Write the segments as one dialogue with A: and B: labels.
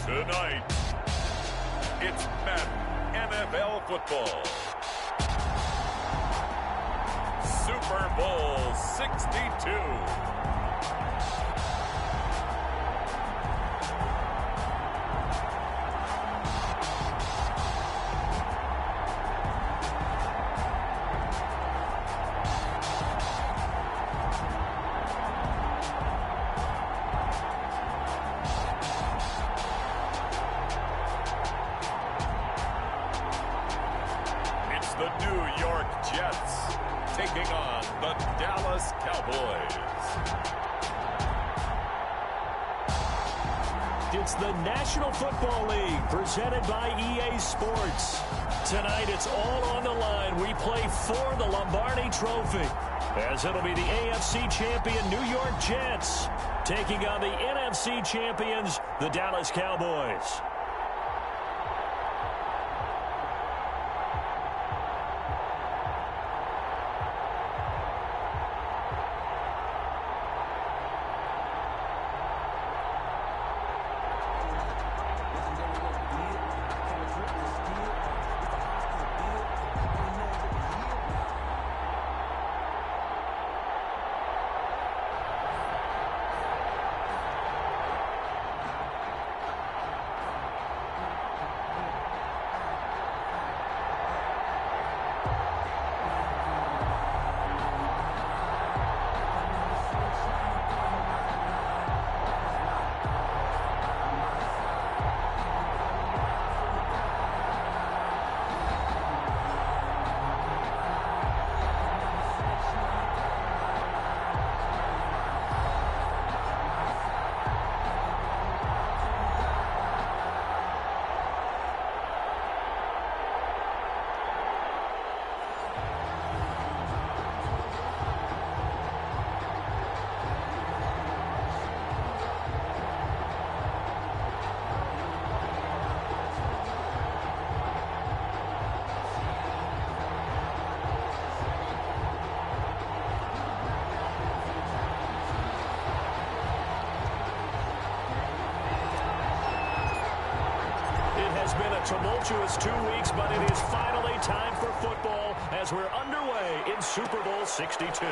A: Tonight, it's Madden NFL football. Super Bowl 62. The New York Jets taking on the Dallas Cowboys.
B: It's the National Football League presented by EA Sports. Tonight it's all on the line. We play for the Lombardi Trophy, as it'll be the AFC champion New York Jets taking on the NFC champions, the Dallas Cowboys. Tumultuous 2 weeks, but it is finally time for football as we're underway in Super Bowl 62.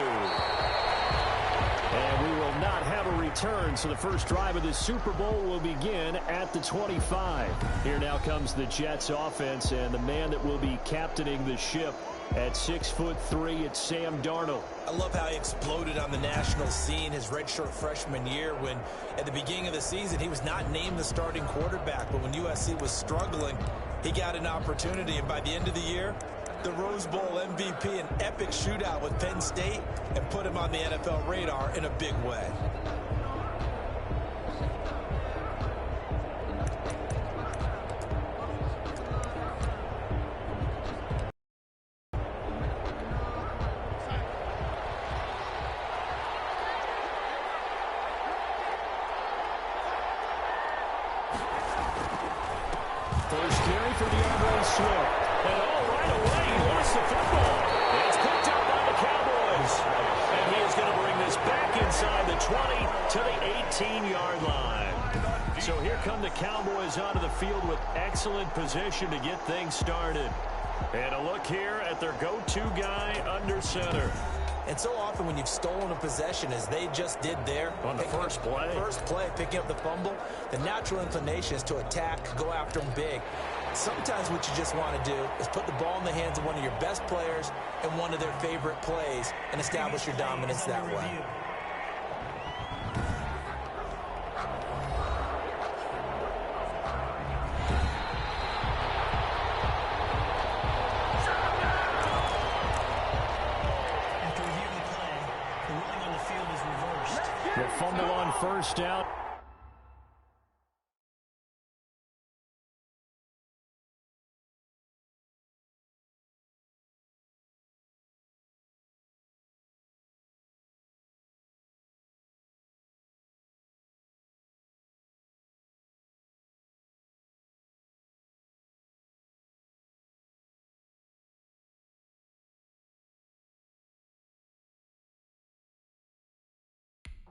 B: And we will not have a return, so the first drive of the Super Bowl will begin at the 25. Here now comes the Jets offense, and the man that will be captaining the ship at 6'3", it's Sam Darnold.
C: I love how he exploded on the national scene his redshirt freshman year when at the beginning of the season he was not named the starting quarterback, but when USC was struggling, he got an opportunity, and by the end of the year, the Rose Bowl MVP, an epic shootout with Penn State, and put him on the NFL radar in a big way.
B: First carry for DeAndre Swift. And right away, he lost the football. And it's picked up by the Cowboys. And he is going to bring this back inside the 20 to the 18-yard line. So here come the Cowboys onto the field with excellent position to get things started. And a look here at their go-to guy under center.
C: And so often when you've stolen a possession, as they just did there,
B: on the first play,
C: picking up the fumble, the natural inclination is to attack, go after them big. Sometimes what you just want to do is put the ball in the hands of one of your best players and one of their favorite plays and establish your dominance that way.
B: The fumble on first down.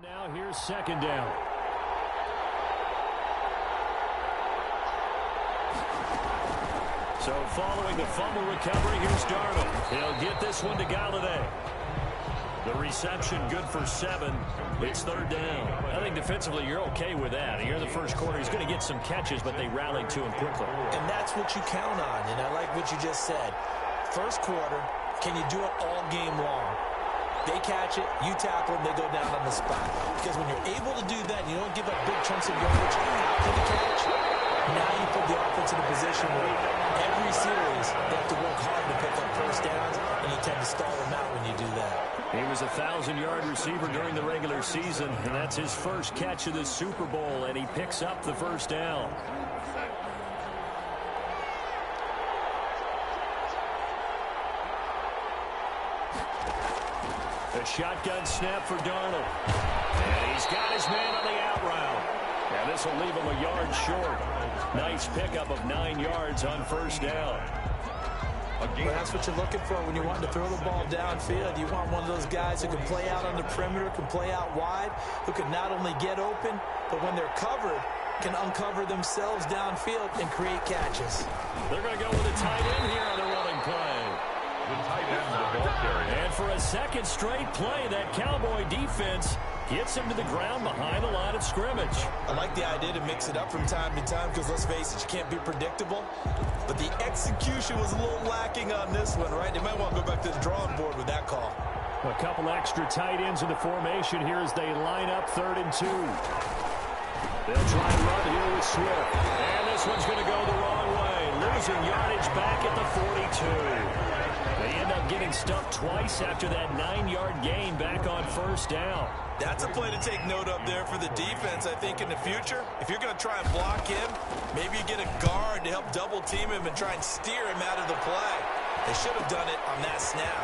B: Now here's second down. So following the fumble recovery, here's Darnold. He'll get this one to Galladay. The reception good for 7. It's third down. I think defensively you're okay with that. Here in the first quarter, he's going to get some catches, but they rallied to him quickly.
C: And that's what you count on, and I like what you just said. First quarter, can you do it all game long? They catch it, you tackle them, they go down on the spot. Because when you're able to do that, and you don't give up big chunks of yardage after the catch, now you put the offense in a position where every series they have to work hard to pick up first downs, and you tend to stall them out when you do that.
B: He was a 1,000-yard receiver during the regular season, and that's his first catch of the Super Bowl, and he picks up the first down. A shotgun snap for Darnold. And he's got his man on the out route. And this will leave him a yard short. Nice pickup of 9 yards on first down.
C: Well, that's what you're looking for when you want to throw the ball downfield. You want one of those guys who can play out on the perimeter, can play out wide, who can not only get open, but when they're covered, can uncover themselves downfield and create catches.
B: They're going to go with a tight end here on the running play. And for a second straight play, that Cowboy defense gets him to the ground behind the line of scrimmage.
C: I like the idea to mix it up from time to time because, let's face it, you can't be predictable. But the execution was a little lacking on this one, right? They might want to go back to the drawing board with that call.
B: A couple extra tight ends in the formation here as they line up 3rd and 2. They'll try and run here with Swift. And this one's going to go the wrong way. Losing yardage back at the 42. They end up getting stuffed twice after that 9-yard gain back on first down.
C: That's a play to take note of there for the defense, I think, in the future. If you're going to try and block him, maybe you get a guard to help double team him and try and steer him out of the play. They should have done it on that snap.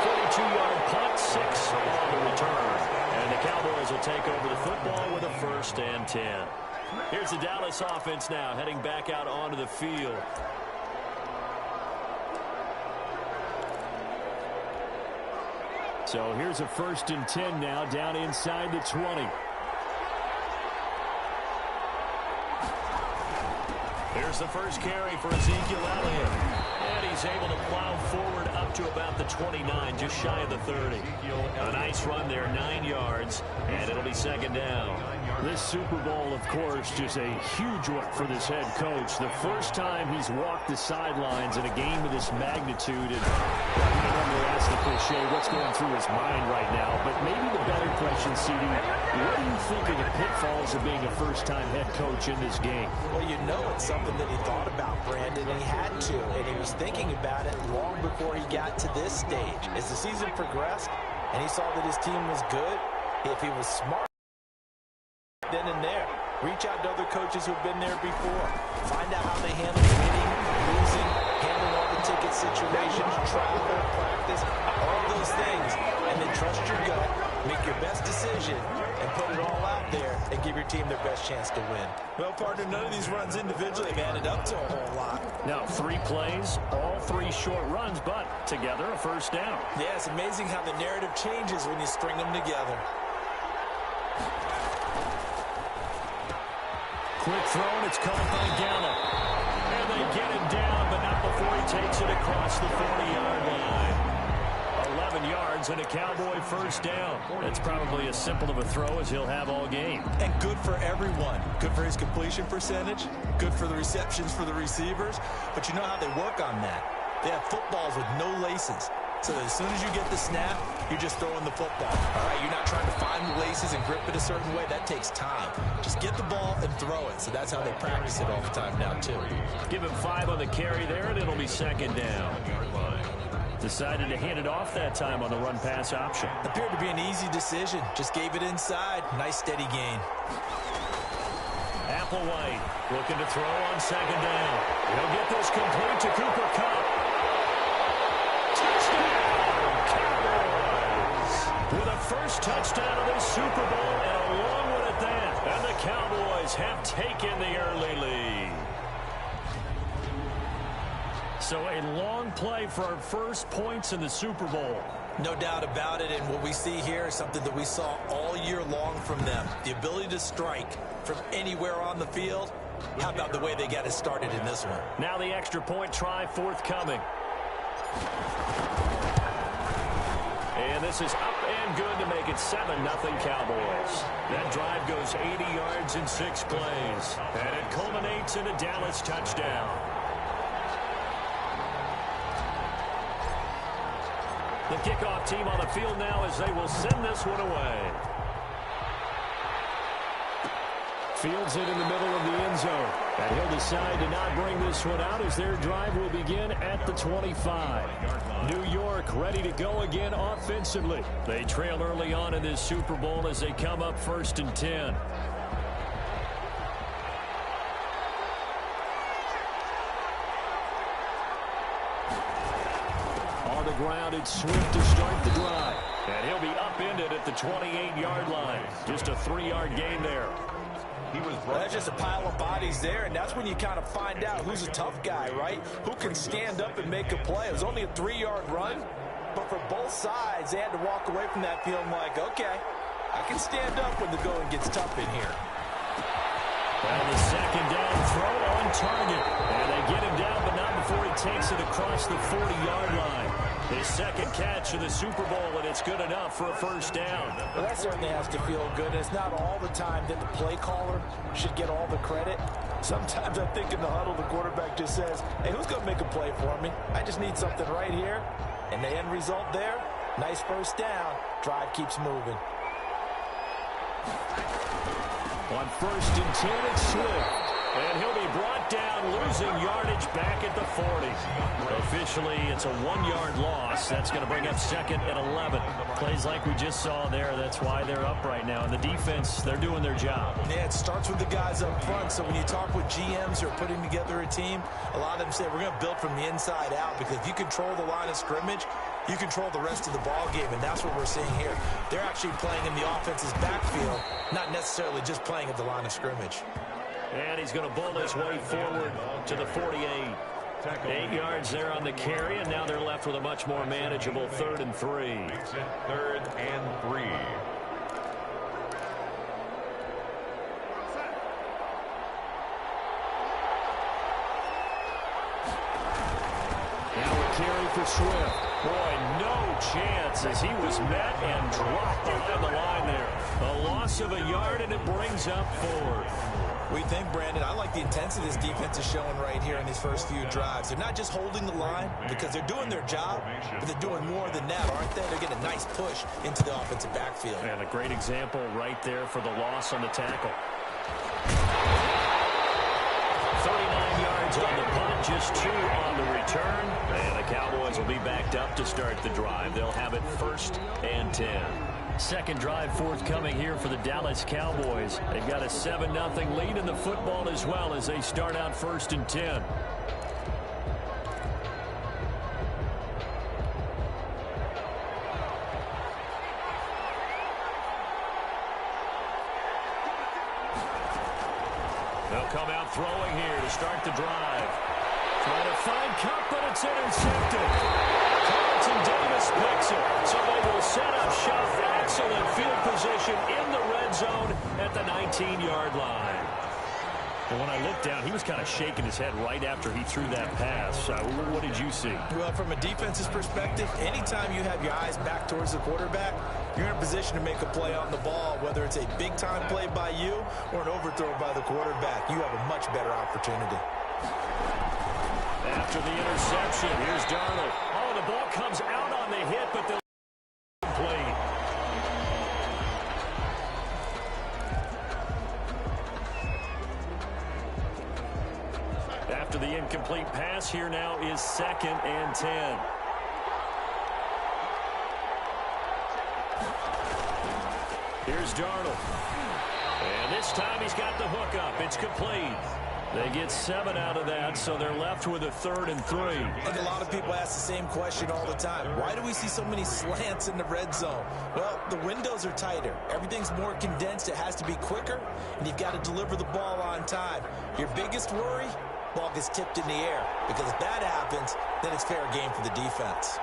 B: 42-yard punt, 6 on the return. And the Cowboys will take over the football with a 1st and 10. Here's the Dallas offense now heading back out onto the field. So here's a 1st and 10 now down inside the 20. Here's the first carry for Ezekiel Elliott. And he's able to plow forward up to about the 29, just shy of the 30. A nice run there, 9 yards, and it'll be 2nd down. This Super Bowl, of course, just a huge one for this head coach. The first time he's walked the sidelines in a game of this magnitude. And I normally ask the cliche, what's going through his mind right now? But maybe the better question, CD, what do you think of the pitfalls of being a first-time head coach in this game?
C: Well, you know it's something that he thought about, Brandon, and he had to. And he was thinking about it long before he got to this stage. As the season progressed and he saw that his team was good, if he was smart, then and there, reach out to other coaches who've been there before. Find out how they handle winning, losing, handle all the ticket situations, travel, practice, all those things. And then trust your gut, make your best decision, and put it all out there and give your team their best chance to win. Well, partner, none of these runs individually have added up to a whole lot.
B: Now, 3 plays, all 3 short runs, but together a 1st down.
C: Yeah, it's amazing how the narrative changes when you string them together.
B: Quick throw, and it's caught by Gallup. And they get him down, but not before he takes it across the 40-yard line. 11 yards and a Cowboy 1st down. That's probably as simple of a throw as he'll have all game.
C: And good for everyone. Good for his completion percentage. Good for the receptions for the receivers. But you know how they work on that. They have footballs with no laces. So as soon as you get the snap, you're just throwing the football. All right, you're not trying to find the laces and grip it a certain way. That takes time. Just get the ball and throw it. So that's how they practice it all the time now, too.
B: Give him 5 on the carry there, and it'll be 2nd down. Decided to hand it off that time on the run-pass option.
C: Appeared to be an easy decision. Just gave it inside. Nice, steady gain.
B: Applewhite looking to throw on 2nd down. He'll get this complete to Cooper Kupp. With a first touchdown of the Super Bowl, and along with it that. And the Cowboys have taken the early lead. So a long play for our first points in the Super Bowl.
C: No doubt about it, and what we see here is something that we saw all year long from them. The ability to strike from anywhere on the field How about the way they got it started in this one?
B: Now the extra point try forthcoming. And this is up and good to make it 7-0 Cowboys. That drive goes 80 yards in 6 plays. And it culminates in a Dallas touchdown. The kickoff team on the field now as they will send this one away. Fields it in the middle of the end zone. And he'll decide to not bring this one out as their drive will begin at the 25. New York ready to go again offensively. They trail early on in this Super Bowl as they come up 1st and 10. On the ground, it's Swift to start the drive. And he'll be upended at the 28-yard line. Just a 3-yard gain there.
C: There's just a pile of bodies there, and that's when you kind of find out who's a tough guy, right? Who can stand up and make a play. It was only a 3-yard run, but for both sides, they had to walk away from that feeling like, okay, I can stand up when the going gets tough in here.
B: And the second down throw on target. And they get him down, but not before he takes it across the 40-yard line. His second catch of the Super Bowl, and it's good enough for a first down.
C: Well, that certainly has to feel good. It's not all the time that the play caller should get all the credit. Sometimes I think in the huddle, the quarterback just says, hey, who's going to make a play for me? I just need something right here. And the end result there, nice first down. Drive keeps moving.
B: On 1st and 10, it's Swift. And he'll be brought down, losing yardage back at the 40. Officially, it's a 1-yard loss. That's going to bring up 2nd and 11. Plays like we just saw there. That's why they're up right now. And the defense, they're doing their job.
C: Yeah, it starts with the guys up front. So when you talk with GMs who are putting together a team, a lot of them say we're going to build from the inside out, because if you control the line of scrimmage, you control the rest of the ball game, and that's what we're seeing here. They're actually playing in the offense's backfield, not necessarily just playing at the line of scrimmage.
B: And he's going to bowl his way forward to the 48. 8 yards there on the carry, and now they're left with a much more manageable 3rd and 3.
A: 3rd and 3.
B: Now a carry for Swift. Boy, no chance as he was met and dropped behind the line there. A loss of a yard, and it brings up 4th.
C: We think, Brandon, I like the intensity this defense is showing right here in these first few drives. They're not just holding the line because they're doing their job, but they're doing more than that, aren't they? They're getting a nice push into the offensive backfield.
B: And a great example right there for the loss on the tackle. 39 yards on the punt, just 2 on the return. And the Cowboys will be backed up to start the drive. They'll have it 1st and 10. Second drive forthcoming here for the Dallas Cowboys. They've got a 7-0 lead in the football as well as they start out 1st and 10. They'll come out throwing here to start the drive. Trying to find Kupp, but it's intercepted. Carlton Davis picks it. So they will set up shop. Excellent field position in the red zone at the 19-yard line. And when I looked down, he was kind of shaking his head right after he threw that pass. What did you see?
C: Well, from a defense's perspective, anytime you have your eyes back towards the quarterback, you're in a position to make a play on the ball, whether it's a big-time play by you or an overthrow by the quarterback. You have a much better opportunity.
B: After the interception, here's Darnold. Oh, the ball comes out on the hit, but they'll complete. After the incomplete pass, here now is 2nd and 10. Here's Darnold. And this time he's got the hook up. It's complete. They get 7 out of that, so they're left with a 3rd and 3.
C: I think a lot of people ask the same question all the time. Why do we see so many slants in the red zone? Well, the windows are tighter. Everything's more condensed. It has to be quicker, and you've got to deliver the ball on time. Your biggest worry? Ball gets tipped in the air, because if that happens, then it's fair game for the defense.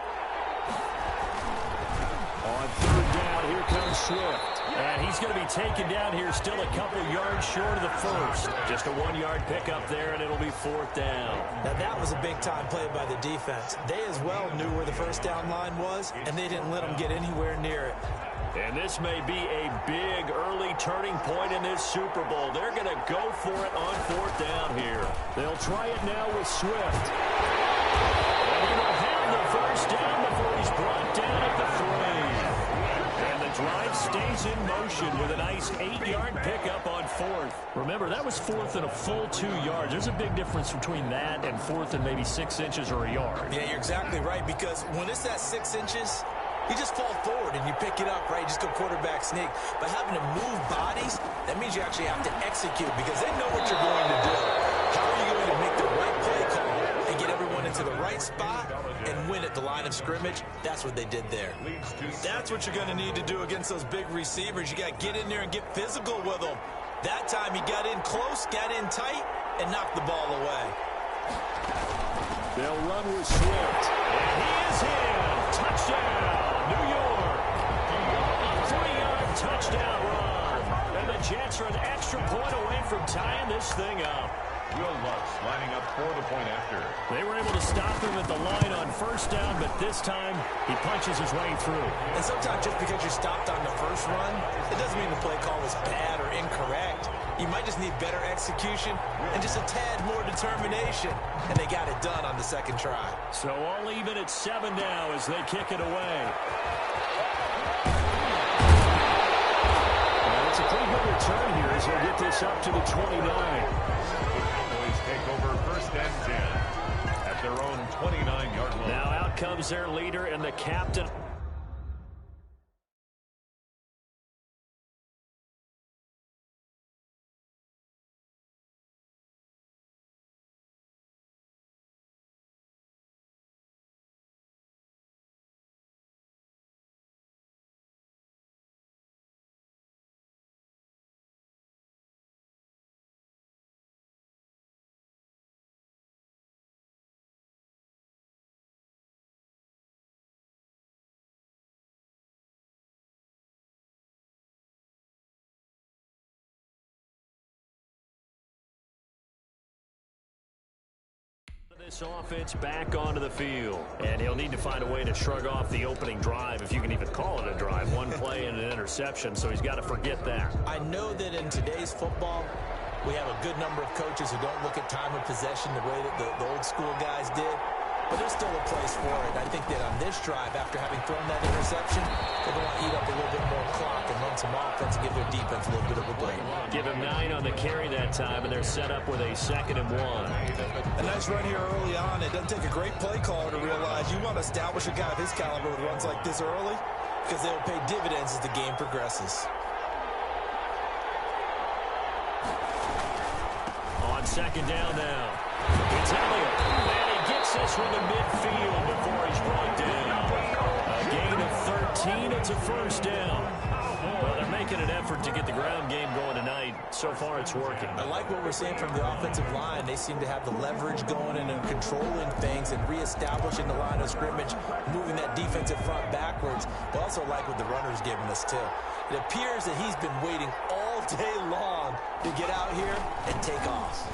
B: On 3rd down, here's here comes Swift. And he's going to be taken down here still a couple yards short of the first. Just a 1-yard pickup there, and it'll be 4th down.
C: Now, that was a big-time play by the defense. They as well knew where the first down line was, and they didn't let them get anywhere near it.
B: And this may be a big early turning point in this Super Bowl. They're going to go for it on 4th down here. They'll try it now with Swift. And he will have the first down before he's brought down at the 3. And the drive stays in motion with a nice 8-yard pickup on 4th. Remember, that was 4th and a full 2 yards. There's a big difference between that and 4th and maybe 6 inches or a yard.
C: Yeah, you're exactly right, because when it's at 6 inches, you just fall forward and you pick it up, right? You just go quarterback sneak. But having to move bodies, that means you actually have to execute because they know what you're going to do. How are you going to make the right play call and get everyone into the right spot and win at the line of scrimmage? That's what they did there. That's what you're going to need to do against those big receivers. You got to get in there and get physical with them. That time he got in close, got in tight, and knocked the ball away.
B: They'll run with Swift. And he is in. Touchdown, New York. 3-yard touchdown run. And the Jets are an extra point away from tying this thing up.
A: Will Lutz lining up for the point after.
B: They were able to stop him at the line on 1st down, but this time he punches his way through.
C: And sometimes just because you're stopped on the first run, it doesn't mean the play call was bad or incorrect. You might just need better execution and just a tad more determination. And they got it done on the second try.
B: So all even at 7 now as they kick it away. Well, it's a pretty good return here as they get this up to the 29.
A: Take over 1st and 10 at their own 29-yard line.
B: Now out comes their leader and the captain. This offense back onto the field, and he'll need to find a way to shrug off the opening drive, if you can even call it a drive. 1 play and an interception, so he's got to forget that.
C: I know that in today's football, we have a good number of coaches who don't look at time of possession the way that the old school guys did, but there's still a place for it. I think that on this drive, after having thrown that interception, they're going to eat up a little bit more clock and run some offense and give their defense a little bit of a break.
B: Give him 9 on the carry that time, and they're set up with a 2nd and 1.
C: A nice run here early on. It doesn't take a great play caller to realize you want to establish a guy of his caliber with runs like this early because they will pay dividends as the game progresses.
B: On 2nd down now. It's Elliott. And he gets this one to midfield before he's brought down. A gain of 13. It's a 1st down. Well, they're making an effort to get the ground game going tonight. So far, it's working.
C: I like what we're seeing from the offensive line. They seem to have the leverage going and controlling things and reestablishing the line of scrimmage, moving that defensive front backwards. I also like what the runner's giving us, too. It appears that he's been waiting all day long to get out here and take off.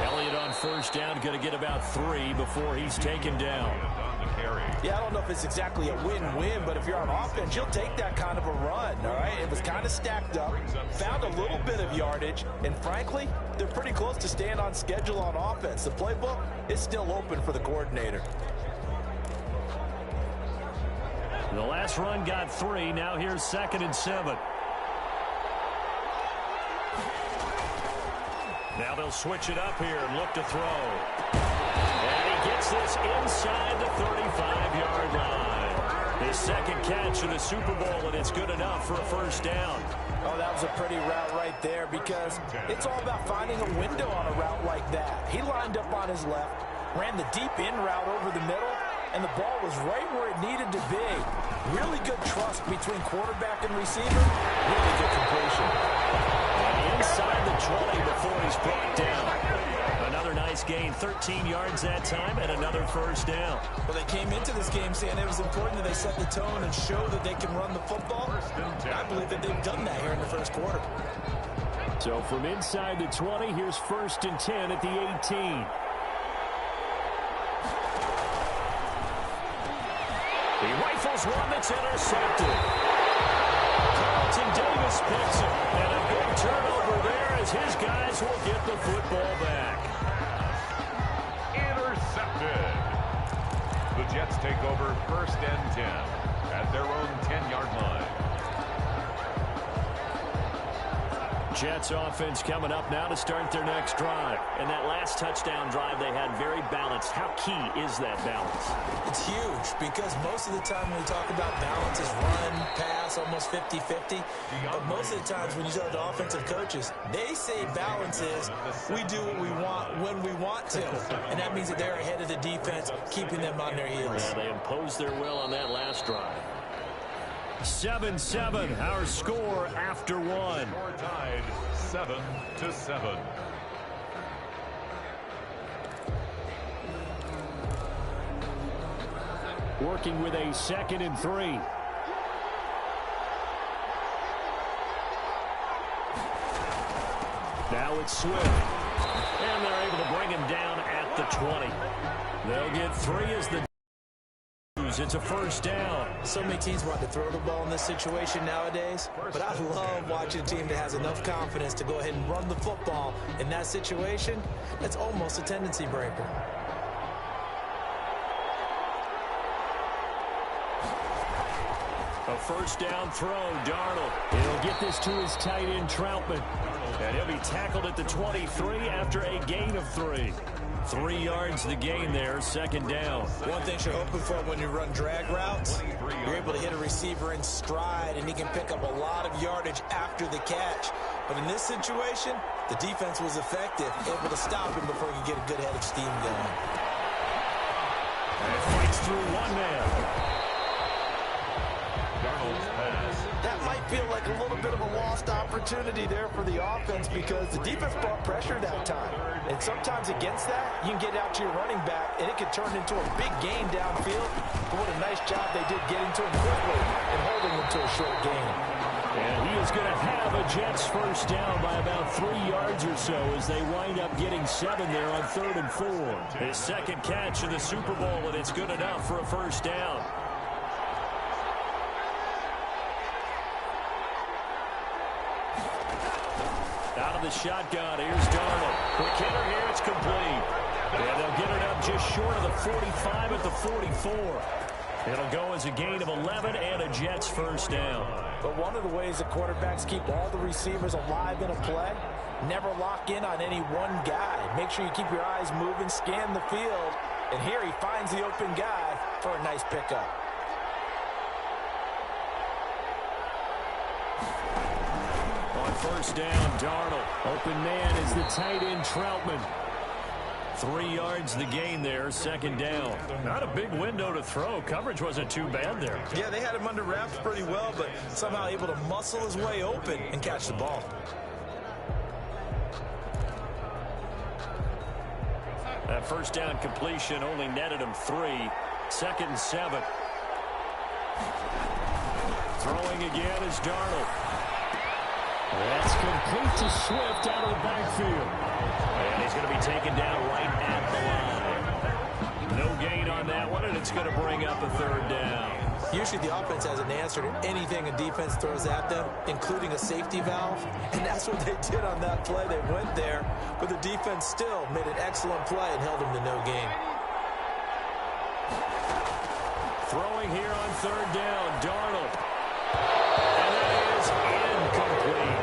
B: Elliott on 1st down, going to get about 3 before he's taken down.
C: Yeah, I don't know if it's exactly a win-win, but if you're on offense, you'll take that kind of a run, all right? It was kind of stacked up, found a little bit of yardage, and frankly, they're pretty close to staying on schedule on offense. The playbook is still open for the coordinator.
B: The last run got 3. Now here's 2nd and 7. Now they'll switch it up here and look to throw. And he gets this inside the 35-yard line. His 2nd catch of the Super Bowl, and it's good enough for a 1st down.
C: Oh, that was a pretty route right there because it's all about finding a window on a route like that. He lined up on his left, ran the deep in route over the middle, and the ball was right where it needed to be. Really good trust between quarterback and receiver. Really good completion.
B: And inside the 20 before he's brought down. Another nice nice gain, 13 yards that time, and another first down.
C: Well, they came into this game saying it was important that they set the tone and show that they can run the football. I believe that they've done that here in the first quarter.
B: So from inside the 20, here's 1st and 10 at the 18. He rifles one that's intercepted. Carlton Davis picks it. And a big turnover there as his guys will get the football back.
A: Intercepted. The Jets take over 1st and 10 at their own 10-yard line.
B: Jets offense coming up now to start their next drive. And that last touchdown drive they had very balanced. How key is that balance?
C: It's huge because most of the time when we talk about balance is run, pass, almost 50-50. But most of the times when you talk to offensive coaches, they say balance is we do what we want when we want to. And that means that they're ahead of the defense, keeping them on their heels.
B: Yeah, they imposed their will on that last drive. 7-7, our score after one.
A: Score tied 7-7.
B: Working with a 2nd and 3. Now it's Swift. And they're able to bring him down at the 20. They'll get 3 as the it's a first down.
C: So many teams want to throw the ball in this situation nowadays, but I love watching a team that has enough confidence to go ahead and run the football in that situation. That's almost a tendency breaker.
B: A first down throw, Darnold. He'll get this to his tight end, Troutman. And he'll be tackled at the 23 after a gain of 3. 3 yards the gain there, 2nd down.
C: One thing you're hoping for when you run drag routes, you're able to hit a receiver in stride, and he can pick up a lot of yardage after the catch. But in this situation, the defense was effective, able to stop him before he could get a good head of steam going.
B: And it fights through one man.
C: That might feel like a little bit of a lost opportunity there for the offense because the defense brought pressure that time. And sometimes against that, you can get out to your running back, and it can turn into a big gain downfield. But what a nice job they did getting to him quickly and holding him to a short gain.
B: And he is going to have a Jets first down by about 3 yards or so as they wind up getting 7 there on 3rd and 4. His 2nd catch in the Super Bowl, and it's good enough for a first down. Out of the shotgun, here's Darnold. Quick hitter here, it's complete. And they'll get it up just short of the 45 at the 44. It'll go as a gain of 11 and a Jets first down.
C: But one of the ways the quarterbacks keep all the receivers alive in a play, never lock in on any one guy. Make sure you keep your eyes moving, scan the field. And here he finds the open guy for a nice pickup.
B: First down, Darnold. Open man is the tight end, Troutman. 3 yards the gain there, 2nd down. Not a big window to throw. Coverage wasn't too bad there.
C: Yeah, they had him under wraps pretty well, but somehow able to muscle his way open and catch the ball.
B: That first down completion only netted him 3. 2nd and 7. Throwing again is Darnold. That's complete to Swift out of the backfield. And he's going to be taken down right at the line. No gain on that one, and it's going to bring up a 3rd down.
C: Usually the offense has an answer to anything a defense throws at them, including a safety valve. And that's what they did on that play. They went there, but the defense still made an excellent play and held them to no gain.
B: Throwing here on 3rd down, Darnold. And that is incomplete.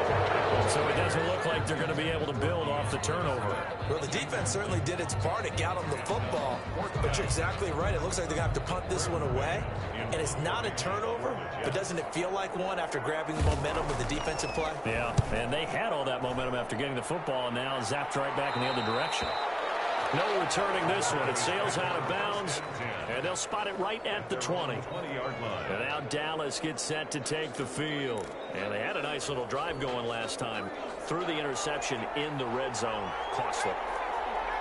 B: So it doesn't look like they're going to be able to build off the turnover.
C: Well, the defense certainly did its part to get them the football. But you're exactly right. It looks like they're going to have to punt this one away. And it's not a turnover, but doesn't it feel like one after grabbing the momentum with the defensive play?
B: Yeah, and they had all that momentum after getting the football, and now zapped right back in the other direction. No returning this one. It sails out of bounds, and they'll spot it right at the 20. And now Dallas gets set to take the field. And they had a nice little drive going last time. Through the interception in the red zone. Costly.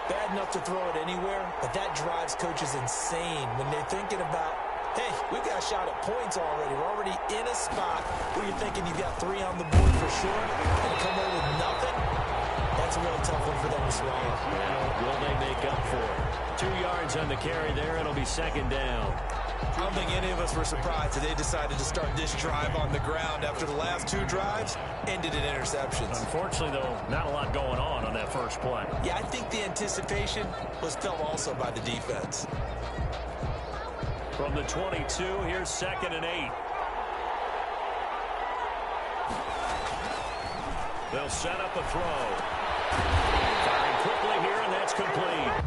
C: bad enough to throw it anywhere, but that drives coaches insane when they're thinking about, hey, we've got a shot at points already. We're already in a spot where you're thinking you've got 3 on the board for sure, and to come away with nothing, that's a real tough one for them to swallow.
B: Yeah, will they make up for it? 2 yards on the carry there. It'll be second down.
C: I don't think any of us were surprised that they decided to start this drive on the ground after the last 2 drives ended in interceptions.
B: Unfortunately, though, not a lot going on that first play.
C: Yeah, I think the anticipation was felt also by the defense.
B: From the 22, here's second and 8. They'll set up a throw. Firing quickly here, and that's complete.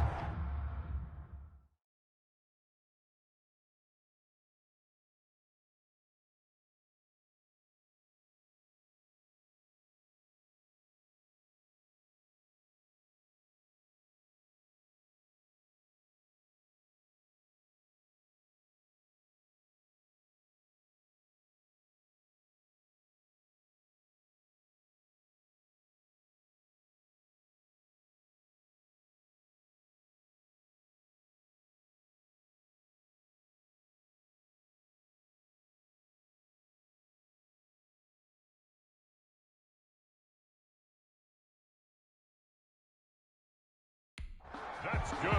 A: That's good.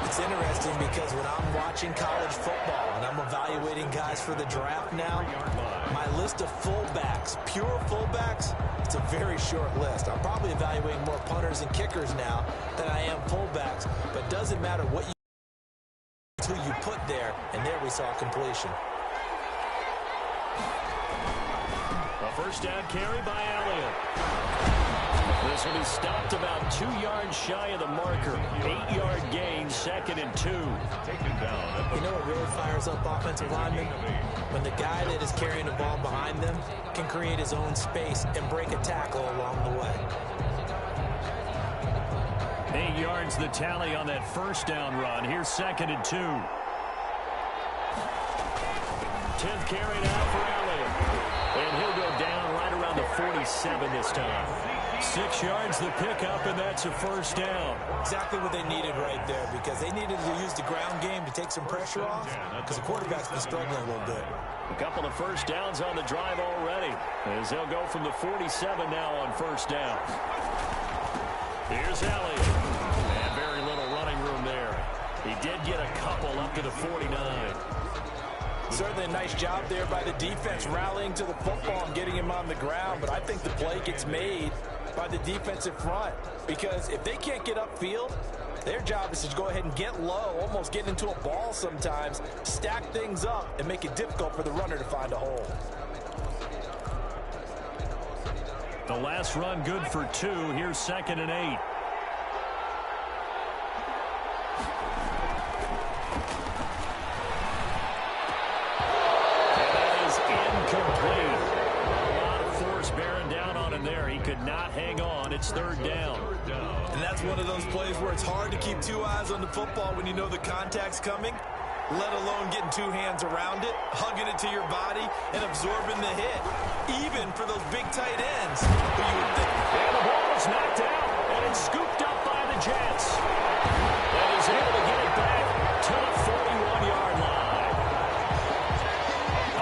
C: It's interesting because when I'm watching college football and I'm evaluating guys for the draft now, my list of fullbacks, pure fullbacks, it's a very short list. I'm probably evaluating more punters and kickers now than I am fullbacks, but it doesn't matter what who you put there, and there we saw completion.
B: A first down carry by Elliott. This will be stopped about 2 yards shy of the marker. 8-yard gain, second and 2.
A: Taken down.
C: You know what really fires up offensive linemen? When the guy that is carrying the ball behind them can create his own space and break a tackle along the way.
B: 8 yards the tally on that first down run. Here's second and 2. 10th carry now for Elliott. And he'll go down right around the 47 this time. 6 yards the pickup, and that's a first down.
C: Exactly what they needed right there, because they needed to use the ground game to take some pressure off, because the quarterback's been struggling a little bit.
B: A couple of first downs on the drive already, as they'll go from the 47 now on first down. Here's Elliott. And very little running room there. He did get a couple up to the 49.
C: Certainly a nice job there by the defense rallying to the football and getting him on the ground, but I think the play gets made by the defensive front, because if they can't get upfield, their job is to go ahead and get low, almost get into a ball sometimes, stack things up, and make it difficult for the runner to find a hole.
B: The last run good for 2. Here's second and 8. Not hang on. It's third down.
C: And that's one of those plays where it's hard to keep 2 eyes on the football when you know the contact's coming, let alone getting 2 hands around it, hugging it to your body, and absorbing the hit, even for those big tight ends who you would think.
B: And the ball is knocked out, and it's scooped up by the Jets. And he's able to get it back to the 41-yard line.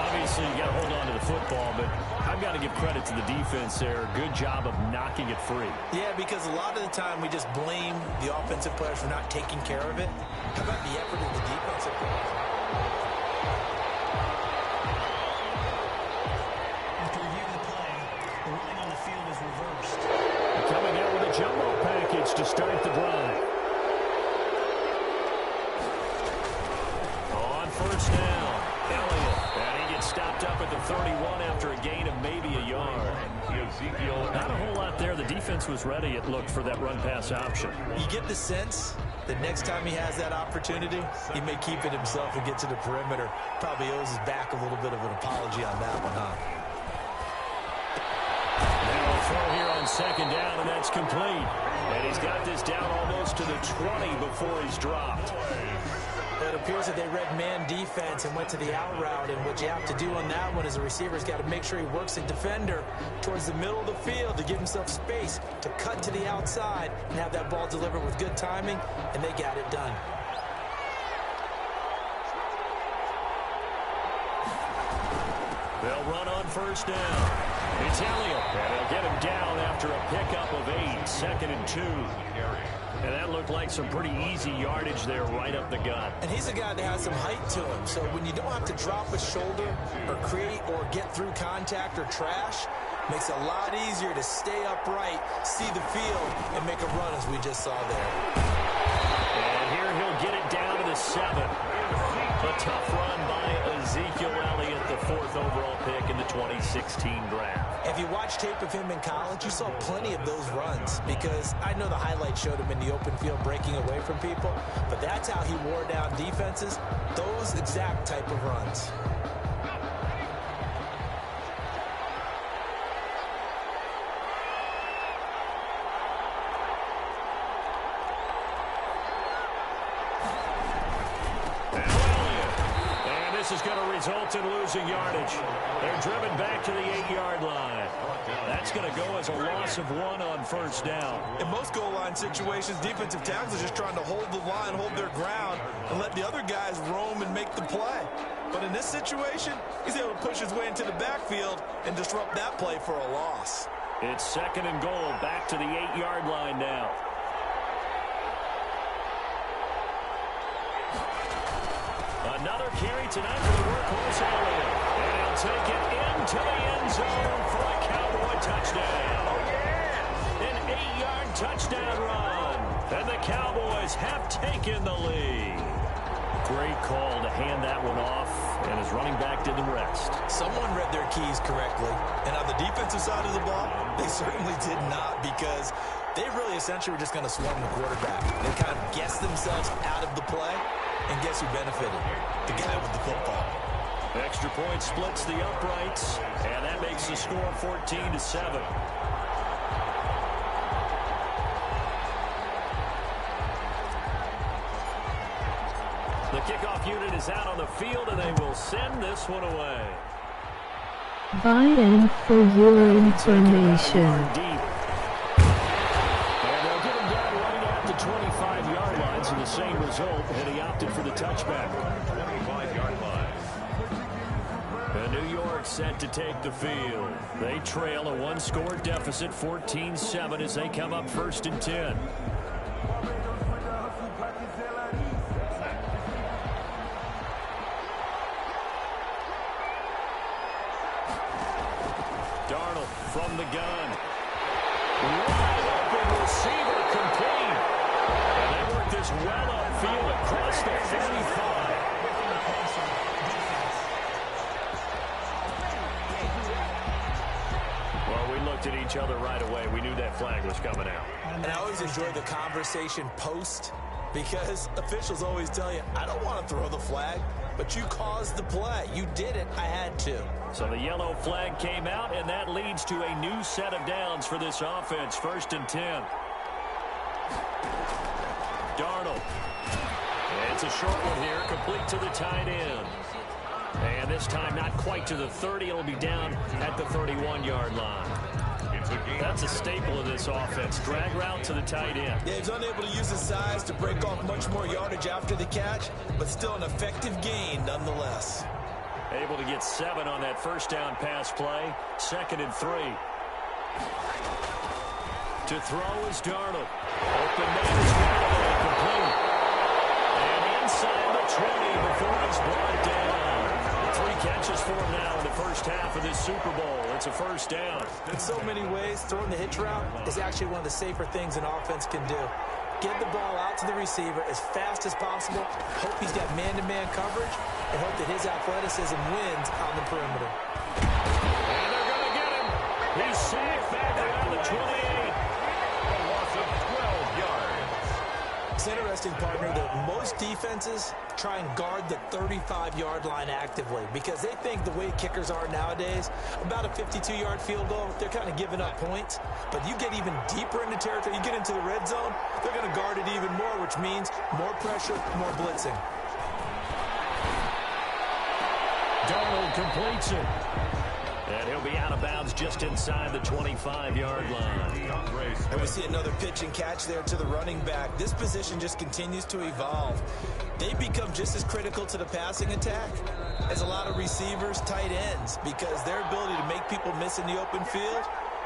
B: Obviously, you got to hold on to the football, but I've got to give credit to the defense there. Good job of knocking it free.
C: Yeah, because a lot of the time we just blame the offensive players for not taking care of it. How about the effort of the defensive players?
D: After reviewing the play, the ruling on the field is reversed.
B: Coming out with a jumbo package to start the drive. On first down, Elliott. And he gets stopped up at the 31 after a gain of maybe a yard. Not a whole lot there. The defense was ready, it looked, for that run-pass option.
C: You get the sense that next time he has that opportunity, he may keep it himself and get to the perimeter. Probably owes his back a little bit of an apology on that one, huh?
B: Now a throw here on second down, and that's complete. And he's got this down almost to the 20 before he's dropped.
C: It appears that they read man defense and went to the out route, and what you have to do on that one is the receiver's got to make sure he works a defender towards the middle of the field to give himself space to cut to the outside and have that ball delivered with good timing, and they got it done.
B: They'll run on first down. It's Elliott, and they'll get him down after a pickup of 8, 2nd and 2. And that looked like some pretty easy yardage there right up the gut.
C: And he's a guy that has some height to him, so when you don't have to drop a shoulder or create or get through contact or trash, makes it a lot easier to stay upright, see the field, and make a run as we just saw there.
B: And here he'll get it down to the 7. A tough run by Ezekiel Elliott, the 4th overall pick in the 2016 draft.
C: If you watch tape of him in college, you saw plenty of those runs, because I know the highlights showed him in the open field breaking away from people, but that's how he wore down defenses, those exact type of runs.
B: Is going to result in losing yardage. They're driven back to the 8-yard line. That's going to go as a loss of 1 on first down.
C: In most goal line situations, defensive tackles are just trying to hold the line, hold their ground, and let the other guys roam and make the play. But in this situation, he's able to push his way into the backfield and disrupt that play for a loss.
B: It's 2nd and goal, back to the 8-yard line now. Another carry tonight for the workhorse Elliott. And he'll take it into the end zone for a Cowboy touchdown. Oh, yeah! An 8-yard touchdown run. And the Cowboys have taken the lead. Great call to hand that one off, and his running back did the rest.
C: Someone read their keys correctly. And on the defensive side of the ball, they certainly did not, because they really essentially were just going to swarm the quarterback. They kind of guessed themselves out of the play. And guess who benefited? The guy with the football.
B: Extra point splits the uprights, and that makes the score 14-7. The kickoff unit is out on the field, and they will send this one away.
E: By and for your information.
B: The same result, and he opted for the touchback.
A: 25-yard line.
B: And New York set to take the field. They trail a 1-score deficit, 14-7, as they come up 1st and 10. Darnold from the gun. Wide open receiver complete. And they work this well upfield across the 35. Well, we looked at each other right away. We knew that flag was coming out.
C: And I always enjoy the conversation post, because officials always tell you, I don't want to throw the flag, but you caused the play. You did it. I had to.
B: So the yellow flag came out, and that leads to a new set of downs for this offense. 1st and 10. Darnold. And it's a short one here, complete to the tight end. And this time not quite to the 30. It'll be down at the 31-yard line. That's a staple of this offense. Drag route to the tight end.
C: Yeah, he's unable to use his size to break off much more yardage after the catch, but still an effective gain nonetheless.
B: Able to get 7 on that first down pass play. 2nd and 3. To throw is Darnold. Open man is complete. And inside the 20 before it's brought down. 3 catches for him now in the first half of this Super Bowl. It's a first down.
C: In so many ways, throwing the hitch route is actually one of the safer things an offense can do. Get the ball out to the receiver as fast as possible, hope he's got man-to-man coverage, and hope that his athleticism wins on the perimeter.
B: And they're going to get him. He's sacked back around the 28.
A: A loss of 12 yards.
C: It's interesting, partner, that most defenses try and guard the 35-yard line actively because they think the way kickers are nowadays, about a 52-yard field goal, they're kind of giving up points. But you get even deeper into territory, you get into the red zone, they're going to guard it even more, which means more pressure, more blitzing.
B: Darnold completes it. And he'll be out of bounds just inside the 25-yard line.
C: And we see another pitch and catch there to the running back. This position just continues to evolve. They become just as critical to the passing attack as a lot of receivers, tight ends, because their ability to make people miss in the open field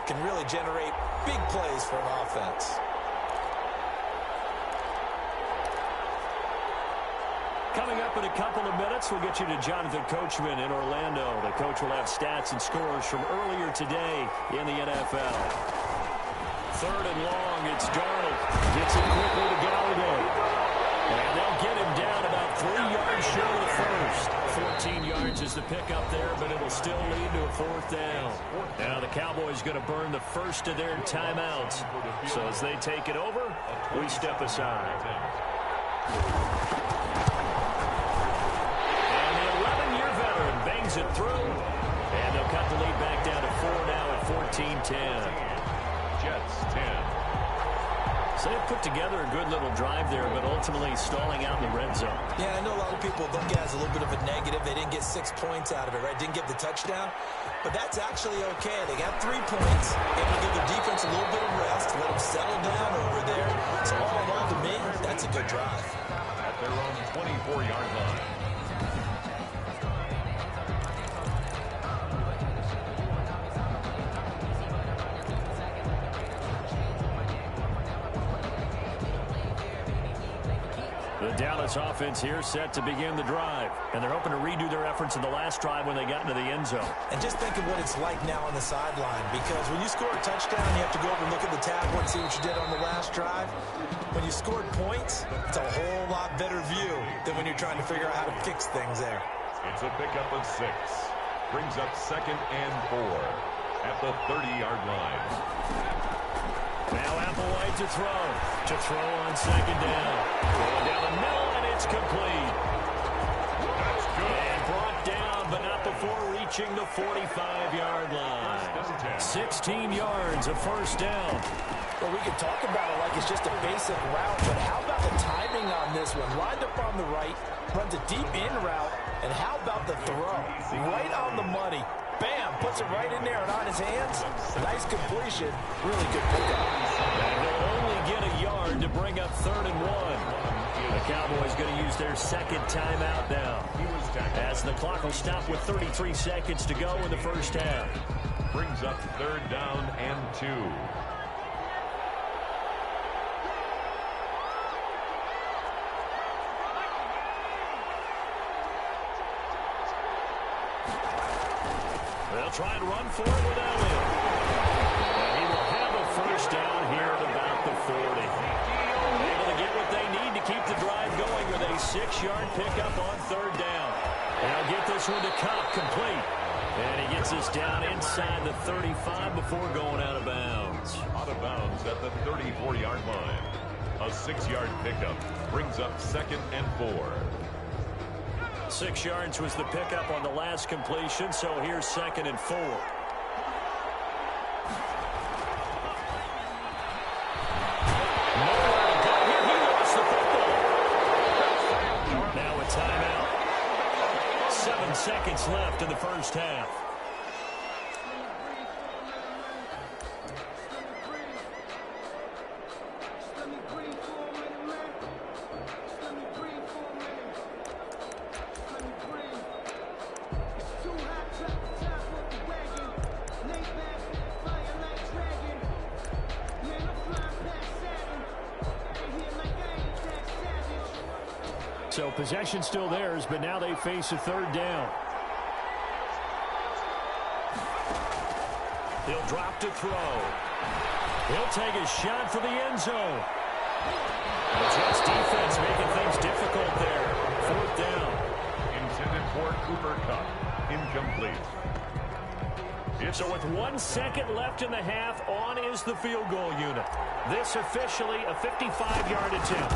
C: can really generate big plays for an offense.
B: Coming up in a couple of minutes, we'll get you to Jonathan Coachman in Orlando. The coach will have stats and scores from earlier today in the NFL. Third and long, it's Darnold. Gets it quickly to Gallagher. And they'll get him down about 3 yards short of the first. 14 yards is the pickup there, but it'll still lead to a fourth down. Now the Cowboys going to burn the first of their timeouts. So as they take it over, we step aside. Bangs it through, and they'll cut the lead back down to 4 now at 14-10.
A: Jets 10.
B: So they've put together a good little drive there, but ultimately stalling out in the red zone.
C: Yeah, I know a lot of people look at it as a little bit of a negative. They didn't get 6 points out of it, right? Didn't get the touchdown. But that's actually okay. They got 3 points, able to give the defense a little bit of rest, let them settle down over there. So all in all, to me, that's a good drive.
A: At their own 24-yard line.
B: The Dallas offense here set to begin the drive. And they're hoping to redo their efforts in the last drive when they got into the end zone.
C: And just think of what it's like now on the sideline, because when you score a touchdown, you have to go over and look at the tablet and see what you did on the last drive. When you scored points, it's a whole lot better view than when you're trying to figure out how to fix things there.
A: It's a pickup of 6. Brings up 2nd and 4 at the 30-yard line.
B: Now Applewhite to throw. To throw on 2nd down. Going down the middle, and it's complete.
A: That's good.
B: And brought down, but not before reaching the 45-yard line. 16 yards, a first down.
C: Well, we can talk about it like it's just a basic route, but how about the timing on this one? Lined up on the right, runs a deep in route, and how about the throw? Right on the money. Bam, puts it right in there and on his hands. Nice completion. Really good pickup.
B: And they'll only get a yard to bring up 3rd and 1. The Cowboys going to use their second timeout now, as the clock will stop with 33 seconds to go in the first half.
A: Brings up 3rd down and 2.
B: They'll try and run for it without him. And he will have a first down here at about the 40. Able to get what they need to keep the drive going with a 6-yard pickup on 3rd down. Now get this one to Kupp, complete. And he gets us down inside the 35 before going out of bounds.
A: Out of bounds at the 34-yard line. A 6-yard pickup brings up 2nd and 4.
B: 6 yards was the pickup on the last completion, so here's 2nd and 4. Nowhere to go here. He lost the football. Now a timeout. 7 seconds left in the first half. So possession still theirs, but now they face a 3rd down. He'll drop to throw. He'll take a shot for the end zone. The Jets defense making things difficult there. 4th down.
A: Intended for Cooper Kupp. Incomplete.
B: So with 1 second left in the half, on is the field goal unit. This officially a 55-yard attempt.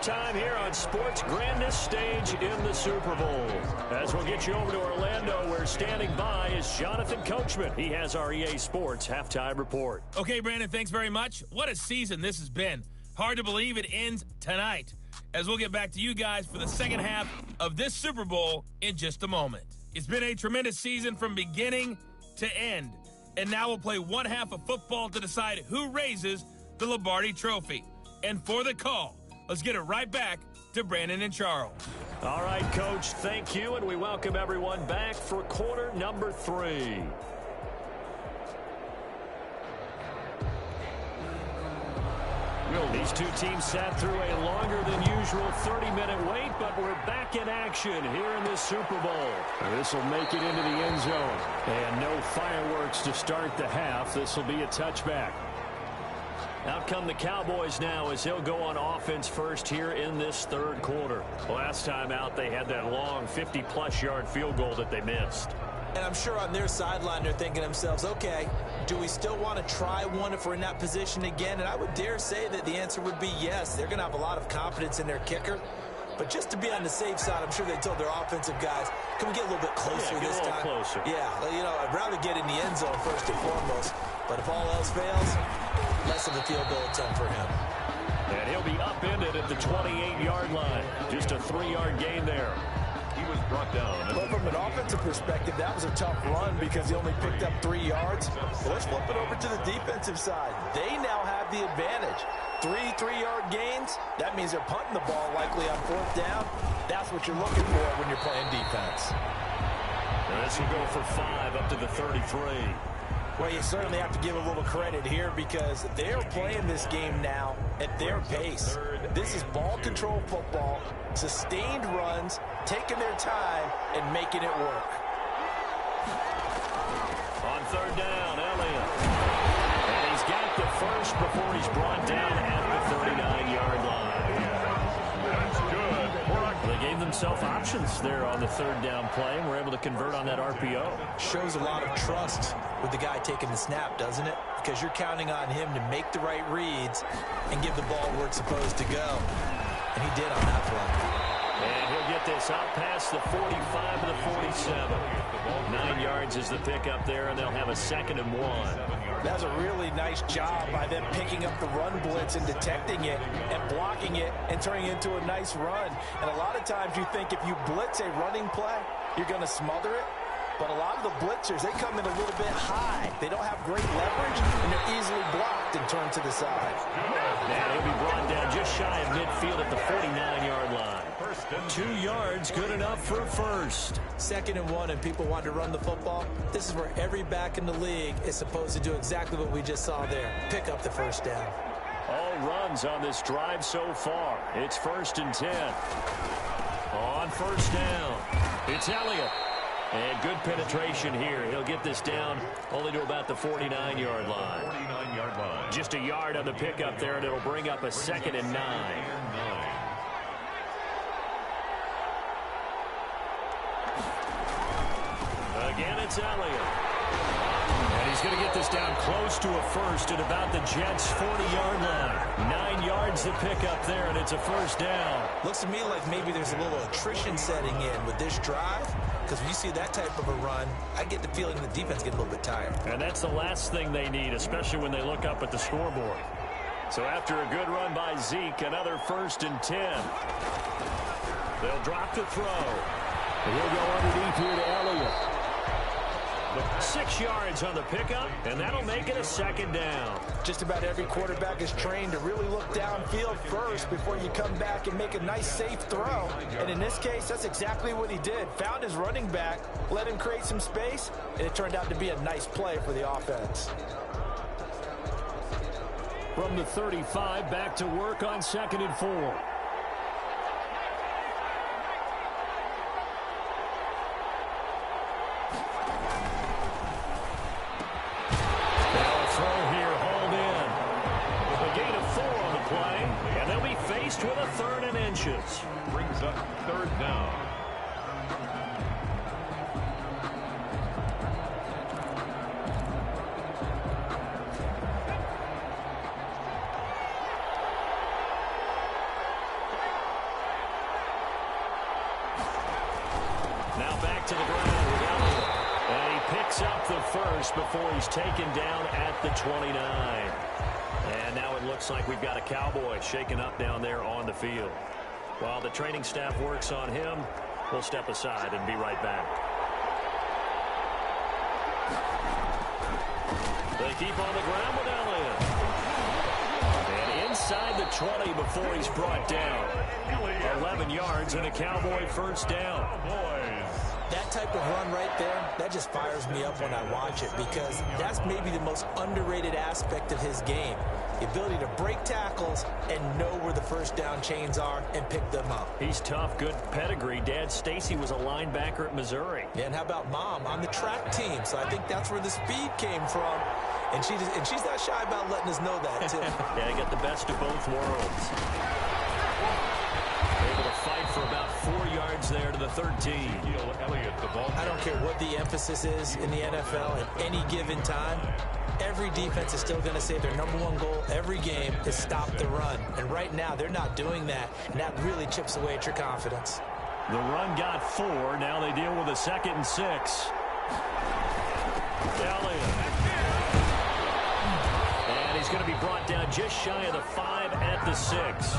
B: Halftime here on sports' grandest stage in the Super Bowl. As we'll get you over to Orlando, where standing by is Jonathan Coachman. He has our EA Sports Halftime Report.
F: Okay, Brandon, thanks very much. What a season this has been. Hard to believe it ends tonight, as we'll get back to you guys for the second half of this Super Bowl in just a moment. It's been a tremendous season from beginning to end, and now we'll play one half of football to decide who raises the Lombardi Trophy. And for the call, let's get it right back to Brandon and Charles.
B: All right, Coach, thank you, and we welcome everyone back for quarter number 3. These two teams sat through a longer than usual 30-minute wait, but we're back in action here in this Super Bowl. This will make it into the end zone. And no fireworks to start the half. This will be a touchback. Out come the Cowboys now as they'll go on offense first here in this third quarter. Last time out, they had that long 50-plus yard field goal that they missed.
C: And I'm sure on their sideline they're thinking to themselves, okay, do we still want to try one if we're in that position again? And I would dare say that the answer would be yes. They're going to have a lot of confidence in their kicker. But just to be on the safe side, I'm sure they told their offensive guys, can we get a little bit closer this time?
B: Closer.
C: Yeah, you know, I'd rather get in the end zone first and foremost. But if all else fails, less of a field goal attempt for him.
B: And he'll be upended at the 28-yard line. Just a 3-yard gain there.
A: He was brought down.
C: But from an offensive perspective, that was a tough run because he only picked up 3 yards. But let's flip it over to the defensive side. They now have the advantage. 3-3-yard gains, that means they're punting the ball likely on 4th down. That's what you're looking for when you're playing defense.
B: And this will go for 5 up to the 33.
C: Well, you certainly have to give a little credit here because they're playing this game now at their pace. This is ball control football, sustained runs, taking their time, and making it work.
B: On 3rd down, Elliott. And he's got the first before he's brought down at the 39-yard line.
A: That's good.
B: They gave themselves options there on the 3rd down play and were able to convert on that RPO.
C: Shows a lot of trust with the guy taking the snap, doesn't it? Because you're counting on him to make the right reads and give the ball where it's supposed to go. And he did on that play.
B: And he'll get this out past the 45 to the 47. 9 yards is the pickup there, and they'll have a 2nd and 1.
C: That's a really nice job by them picking up the run blitz and detecting it and blocking it and turning it into a nice run. And a lot of times you think if you blitz a running play, you're going to smother it. But a lot of the blitzers, they come in a little bit high. They don't have great leverage, and they're easily blocked and turned to the side.
B: And he'll be brought down just shy of midfield at the 49-yard line. 2 yards, good enough for a first. 2nd and 1, and people want to run the football. This is where every back in the league is supposed to do exactly what we just saw there. Pick up the first down. All runs on this drive so far. It's 1st and 10. On 1st down, it's Elliott. And good penetration here. He'll get this down only to about the 49-yard line.
A: 49-yard line.
B: Just a yard on the pickup there, and it'll bring up a 2nd and 9. Again, it's Elliott. And he's going to get this down close to a first at about the Jets' 40-yard line. 9 yards to pick up there, and it's a 1st down. Looks to me like maybe there's a little attrition setting in with this drive. Because when you see that type of a run, I get the feeling the defense gets a little bit tired. And that's the last thing they need, especially when they look up at the scoreboard. So after a good run by Zeke, another 1st and 10. They'll drop the throw. He'll go underneath here to Elliott. 6 yards on the pickup, and that'll make it a 2nd down. Just about every quarterback is trained to really look downfield first before you come back and make a nice, safe throw. And in this case, that's exactly what he did. Found his running back, let him create some space, and it turned out to be a nice play for the offense. From the 35, back to work on 2nd and 4. With a 3rd and inches.
A: Brings up 3rd down.
B: to the ground with Elliott. And he picks up the first before he's taken down at the 29. And now it looks like we've got a Cowboy shaken up down there on the field. While the training staff works on him, we'll step aside and be right back. They keep on the ground with Elliott. And inside the 20 before he's brought down. 11 yards and a Cowboy first down.
C: That type of run right there, that just fires me up when I watch it because that's maybe the most underrated aspect of his game. The ability to break tackles and know where the first down chains are and pick them up.
B: He's tough, good pedigree. Dad Stacy was a linebacker at Missouri.
C: Yeah, and how about Mom on the track team? So I think that's where the speed came from. And she's not shy about letting us know that, too.
B: Yeah, they got the best of both worlds. Able to fight for about 4 yards there to the 13.
C: I don't care what the emphasis is in the NFL at any given time. Every defense is still going to say their #1 goal every game is stop the run. And right now, they're not doing that. And that really chips away at your confidence.
B: The run got 4. Now they deal with a 2nd and 6. Elliott. And he's going to be brought down just shy of the 5 at the 6.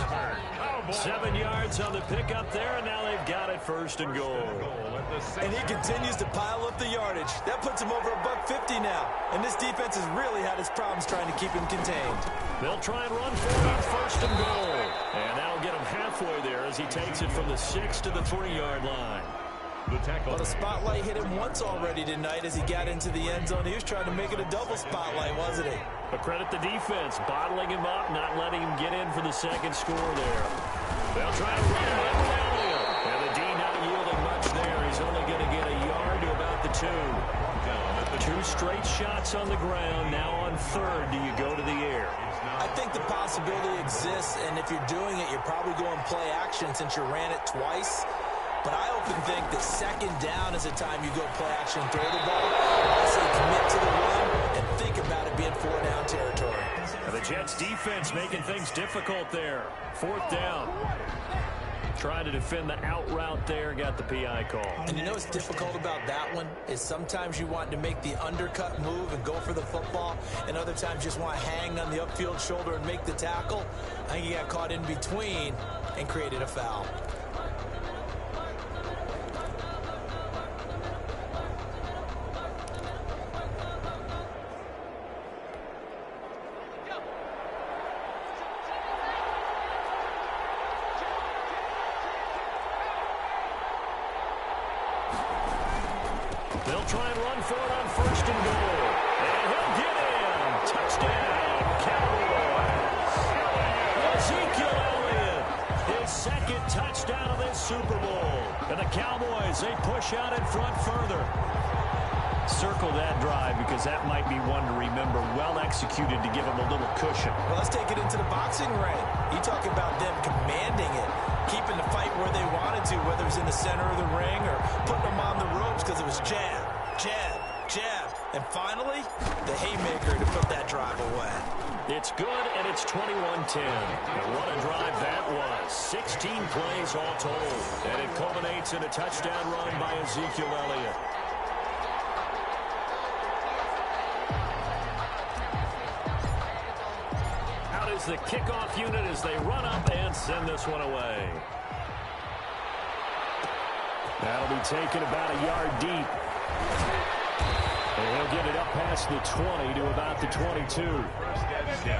B: 7 yards on the pickup there, and now they've got it 1st and goal.
C: And he continues to pile up the yardage. That puts him over $150 now. And this defense has really had its problems trying to keep him contained.
B: They'll try and run for it on 1st and goal. And that'll get him halfway there as he takes it from the 6 to the 3-yard line.
C: Well, the spotlight hit him once already tonight as he got into the end zone. He was trying to make it a double spotlight, wasn't he?
B: But credit the defense, bottling him up, not letting him get in for the 2nd score there. They'll try to run him up with Elliott. And the D not yielding much there. He's only going to get a yard to about the 2. 2 straight shots on the ground. Now on 3rd, do you go to the air?
C: I think the possibility exists, and if you're doing it, you're probably going play action since you ran it twice. But I often think that 2nd down is the time you go play action and throw the ball. I say commit to the run and think about it being 4-down territory.
B: And the Jets defense making things difficult there. 4th down. Trying to defend the out route there, got the PI call.
C: And you know what's difficult about that one is sometimes you want to make the undercut move and go for the football, and other times you just want to hang on the upfield shoulder and make the tackle. I think he got caught in between and created a foul.
B: They'll try and run for it on 1st and goal. And he'll get in. Touchdown, Cowboys. Ezekiel Elliott, his 2nd touchdown of this Super Bowl. And the Cowboys, they push out in front further. Circle that drive because that might be one to remember. Well executed to give them a little cushion.
C: Well, let's take it into the boxing ring. You talk about them commanding it, keeping the fight where they wanted to, whether it was in the center of the ring or putting them on the ropes because it was jab, jab, jab. And finally, the haymaker to put that drive away.
B: It's good, and it's 21-10. And what a drive that was. 16 plays all told. And it culminates in a touchdown run by Ezekiel Elliott. Out is the kickoff unit as they run up and send this one away. That'll be taken about a yard deep. And he'll get it up past the 20 to about the 22.
A: 1st and 10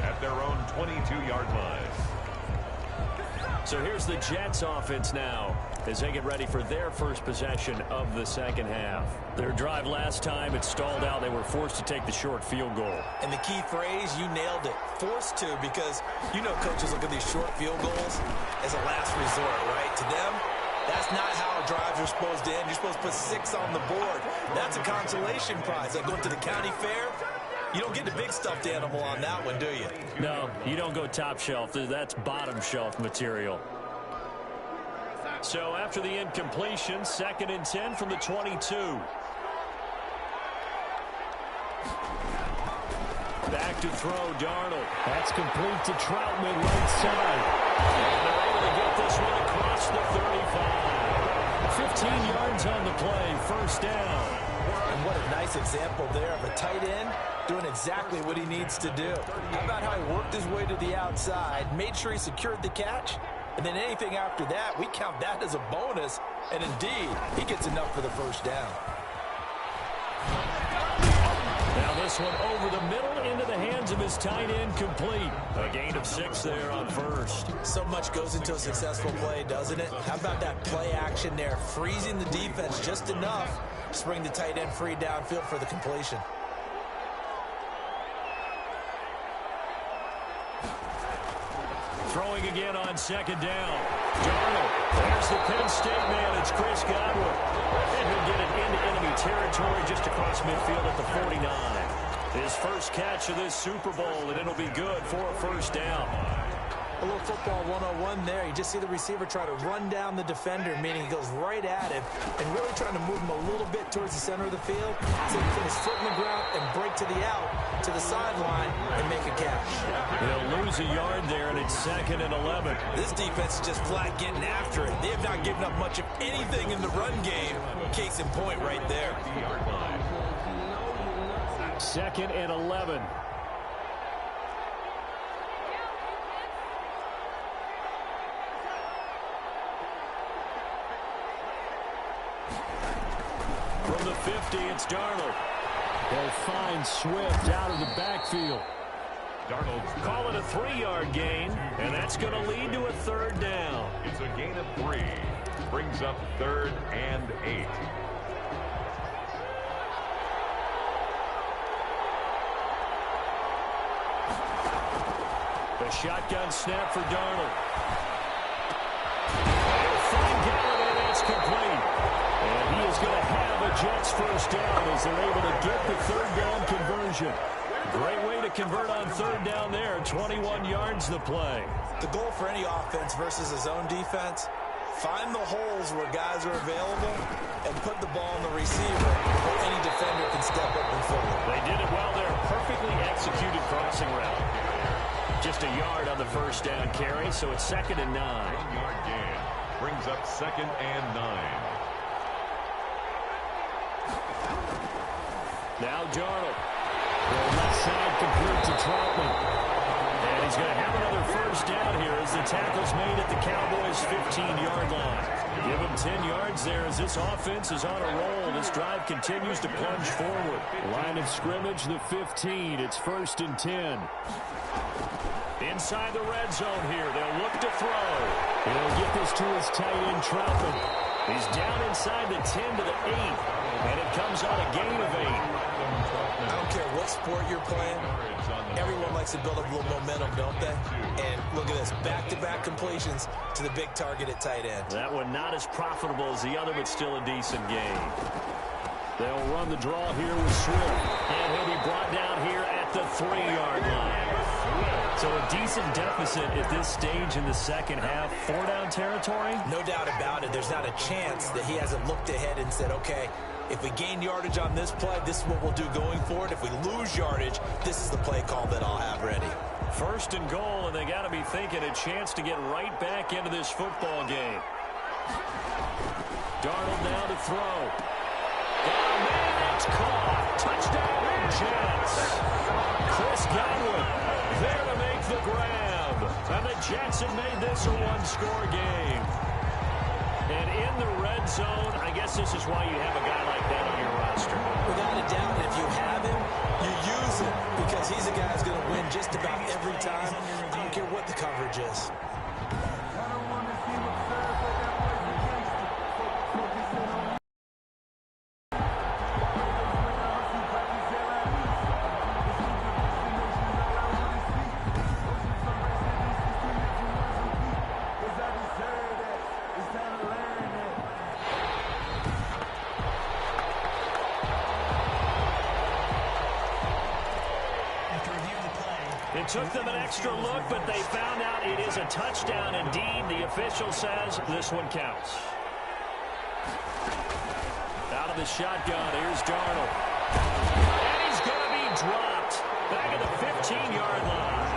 A: at their own 22-yard line.
B: So here's the Jets offense now as they get ready for their first possession of the 2nd half. Their drive last time, it stalled out. They were forced to take the short field goal.
C: And the key phrase, you nailed it, forced to, because you know coaches look at these short field goals as a last resort, right? To them, that's not how drives are supposed to end. You're supposed to put 6 on the board. That's a consolation prize. Like going to the county fair, you don't get the big stuffed animal on that one, do you?
B: No, you don't go top shelf. That's bottom shelf material. So after the incompletion, 2nd and 10 from the 22. Back to throw, Darnold. That's complete to Troutman right side. And they're able to get this one across the 35. 15 yards on the play, first down.
C: And what a nice example there of a tight end doing exactly what he needs to do. How about how he worked his way to the outside, made sure he secured the catch, and then anything after that, we count that as a bonus. And indeed, he gets enough for the first down.
B: Now this one over the middle into the hands of his tight end, complete. A gain of 6 there on first.
C: So much goes into a successful play, doesn't it? How about that play action there, freezing the defense just enough to bring the tight end free downfield for the completion.
B: Throwing again on second down. Darnold. There's the Penn State man. It's Chris Godwin. And he'll get it into enemy territory just across midfield at the 49. His first catch of this Super Bowl, and it'll be good for a first down.
C: A little football 101 there. You just see the receiver try to run down the defender, meaning he goes right at him and really trying to move him a little bit towards the center of the field so he can put his foot in the ground and break to the out, to the sideline, and make a catch.
B: He'll lose a yard there, and it's 2nd and 11.
C: This defense is just flat getting after it. They have not given up much of anything in the run game. Case in point right there.
B: 2nd and 11. From the 50, it's Darnold. They'll find Swift out of the backfield.
A: Darnold's
B: Call it a 3-yard gain, and that's going to lead to a third down.
A: It's a gain of 3. Brings up 3rd and 8.
B: The shotgun snap for Darnold. They'll find Gallup, and it's complete. And he is going to have a Jets first down as they're able to get the third down conversion. Great way to convert on third down there. 21 yards the play.
C: The goal for any offense versus his own defense, find the holes where guys are available and put the ball on the receiver where any defender can step up and fill it.
B: They did it well there. Perfectly executed crossing route. Just a yard on the first down carry, so it's 2nd and 9.
A: 1-yard gain. Brings up 2nd and 9.
B: Now Darnold. The left side complete to Troutman. And he's going to have another first down here as the tackle's made at the Cowboys' 15-yard line. Give him 10 yards there as this offense is on a roll. This drive continues to plunge forward. Line of scrimmage, the 15. It's 1st and 10. Inside the red zone here. They'll look to throw. He'll get this to his tight end, Troutman. He's down inside the 10 to the 8. And it comes on a gain of 8.
C: I don't care what sport you're playing. Everyone likes to build up a little momentum, don't they? And look at this, back-to-back completions to the big target at tight end.
B: That one not as profitable as the other, but still a decent game. They'll run the draw here with Swift. And he'll be brought down here at the 3-yard line. So a decent deficit at this stage in the second half. 4-down territory?
C: No doubt about it. There's not a chance that he hasn't looked ahead and said, okay, if we gain yardage on this play, this is what we'll do going forward. If we lose yardage, this is the play call that I'll have ready.
B: 1st and goal, and they got to be thinking a chance to get right back into this football game. Darnold now to throw. It's caught. Touchdown, Jets. Chris Godwin there to make the grab. And the Jets have made this a one-score game. And in the red zone, I guess this is why you have a guy like that on your roster.
C: Without a doubt, if you have him, you use him because he's a guy who's going to win just about every time. I don't care what the coverage is.
B: It took them an extra look, but they found out it is a touchdown indeed. The official says this one counts. Out of the shotgun, here's Darnold. And he's going to be dropped back at the 15-yard line.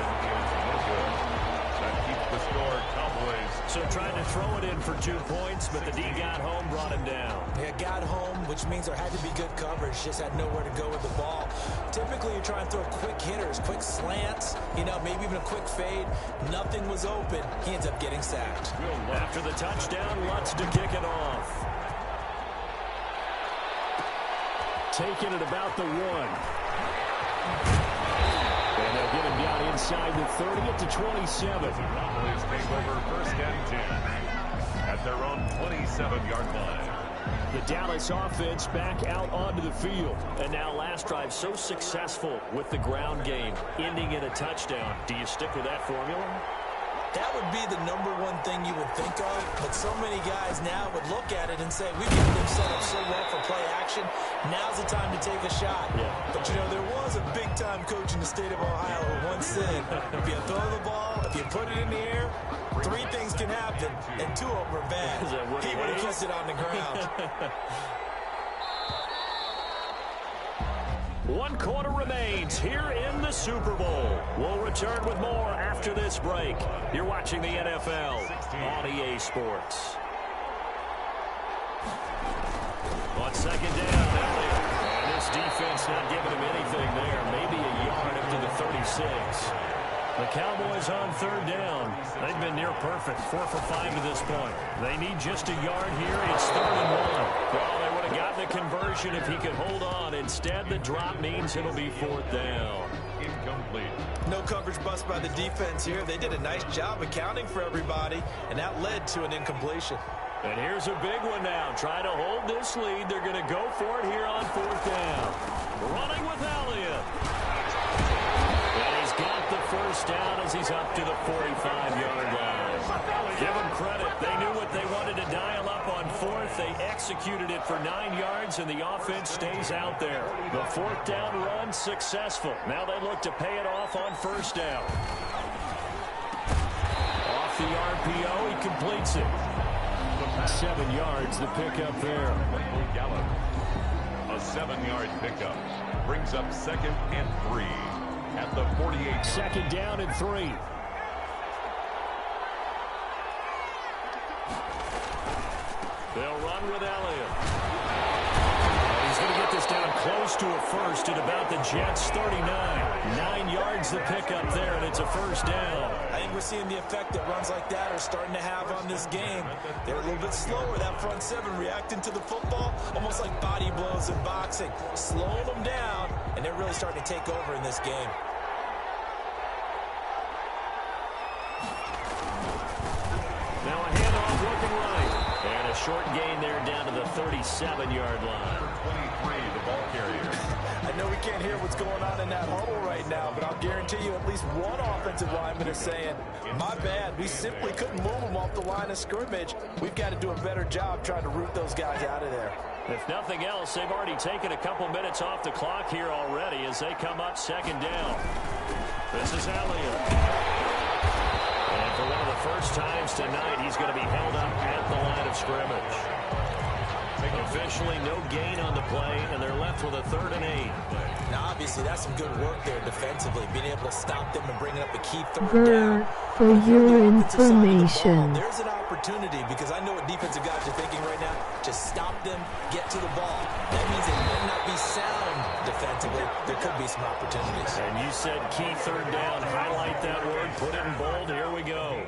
A: That keeps the score Cowboys
B: So trying to throw it in for 2 points, but the D got home, brought him down.
C: Yeah, got home, which means there had to be good coverage. Just had nowhere to go with the ball. Typically, you're trying to throw quick hitters, quick slants, maybe even a quick fade. Nothing was open. He ends up getting sacked.
B: After the touchdown, Lutz to kick it off. Taking it about the 1. And they'll get him down inside the 30 at the 27.
A: Cowboys take over 1st and 10 at their own 27-yard line.
B: The Dallas offense back out onto the field. And now last drive so successful with the ground game, ending in a touchdown. Do you stick with that formula?
C: That would be the #1 thing you would think of, but so many guys now would look at it and say, we've got them set up so well for play action, now's the time to take a shot. Yeah. But, there was a big-time coach in the state of Ohio who once said, if you throw the ball, if you put it in the air, 3 things can happen, and 2 of them are bad. He would have kept it on the ground.
B: 1 quarter remains here in the Super Bowl. We'll return with more after this break. You're watching the NFL on EA Sports. On 2nd down, Elliott. And this defense not giving him anything there. Maybe a yard up to the 36. The Cowboys on 3rd down. They've been near perfect, 4 for 5 to this point. They need just a yard here. It's 3rd and 1. Well, they would have gotten the conversion if he could hold on. Instead, the drop means it'll be 4th down.
A: Incomplete.
C: No coverage bust by the defense here. They did a nice job accounting for everybody, and that led to an incompletion.
B: And here's a big one now. Trying to hold this lead. They're going to go for it here on 4th down. Running with Elliott. And he's got the 1st down as he's up to the 45-yard line. Give them credit. They knew what they wanted to dial up on 4th. They executed it for 9 yards, and the offense stays out there. The 4th down run successful. Now they look to pay it off on 1st down. Off the RPO, he completes it. 7 yards, the pickup there.
A: Gallup. A 7-yard pickup brings up 2nd and 3 at the 48.
B: 2nd down and 3. They'll run with Elliott. He's going to get this down close to a 1st at about the Jets' 39. 9 yards the pickup there, and it's a 1st down.
C: I think we're seeing the effect that runs like that are starting to have on this game. They're a little bit slower, that front 7, reacting to the football, almost like body blows in boxing. Slowing them down, and they're really starting to take over in this game.
B: Now a handoff looking right. And a short gain there down to the 37-yard line.
A: 23, the ball carrier.
C: I know we can't hear what's going on in that huddle right now, but I'll guarantee you at least one offensive lineman is saying, my bad, we simply couldn't move them off the line of scrimmage. We've got to do a better job trying to root those guys out of there.
B: If nothing else, they've already taken a couple minutes off the clock here already as they come up 2nd down. This is Elliott. And for one of the first times tonight, he's going to be held up at the line of scrimmage. Officially no gain on the play, and they're left with a 3rd and 8.
C: Now, obviously, that's some good work there defensively, being able to stop them and bringing up a key 3rd down.
E: For your information.
C: There's an opportunity, because I know what defensive guys are thinking right now. Just stop them, get to the ball. That means they might not be sound defensively. There could be some opportunities.
B: And you said key 3rd down. Highlight that word. Put it in bold. Here we go.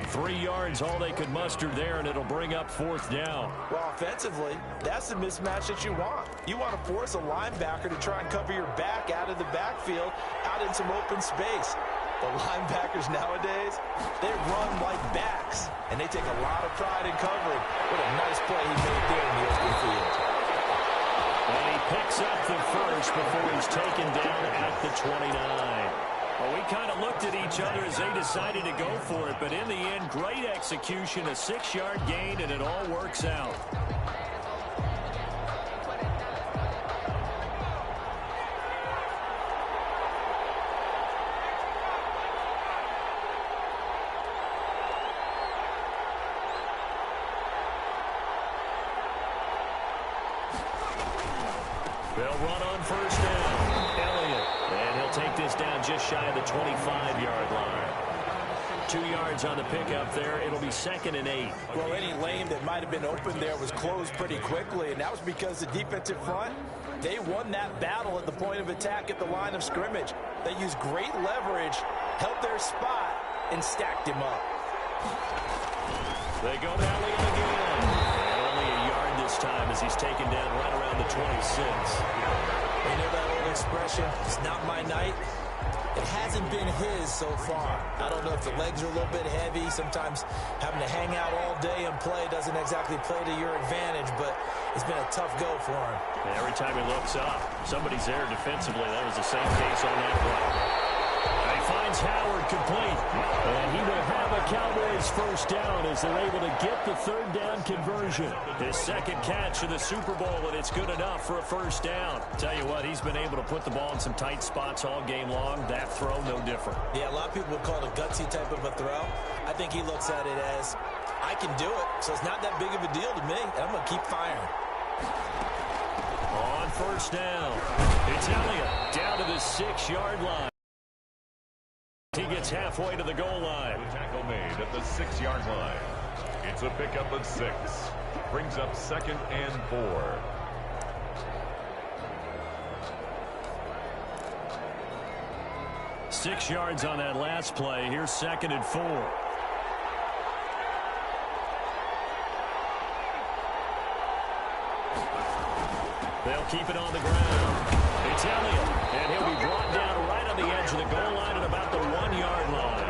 B: 3 yards, all they could muster there, and it'll bring up 4th down.
C: Well, offensively, that's the mismatch that you want. You want to force a linebacker to try and cover your back out of the backfield, out in some open space. The linebackers nowadays, they run like backs, and they take a lot of pride in covering. What a nice play he made there in the open field.
B: And he picks up the 1st before he's taken down at the 29. Well, we kind of looked at each other as they decided to go for it, but in the end, great execution, a 6-yard gain, and it all works out. They'll run on 1st down. Elliott. And he'll take this down just shy of the 25-yard line. 2 yards on the pickup there. It'll be 2nd and 8.
C: Well, any lane that might have been open there was closed pretty quickly, and that was because the defensive front, they won that battle at the point of attack at the line of scrimmage. They used great leverage, held their spot, and stacked him up.
B: They go to Elliott again. And only a yard this time as he's taken down right around the 26.
C: You know that old expression, it's not my night? It hasn't been his so far. I don't know if the legs are a little bit heavy. Sometimes having to hang out all day and play doesn't exactly play to your advantage, but it's been a tough go for him.
B: And every time he looks up, somebody's there defensively. That was the same case on that play. He finds Howard complete. And he will have a Cowboys first down as they're able to get the 3rd down conversion. His 2nd catch of the Super Bowl, and it's good enough for a first down. Tell you what, he's been able to put the ball in some tight spots all game long. That throw, no different.
C: Yeah, a lot of people would call it a gutsy type of a throw. I think he looks at it as, I can do it, so it's not that big of a deal to me, and I'm going to keep firing.
B: On first down, it's Elliott down to the 6-yard line. He gets halfway to the goal line.
A: The tackle made at the 6-yard line. It's a pickup of 6. Brings up 2nd and 4.
B: Six yards on that last play. Here's 2nd and 4. They'll keep it on the ground. It's Elliott, and he'll be brought down right on the edge of the goal line at about the 1-yard line.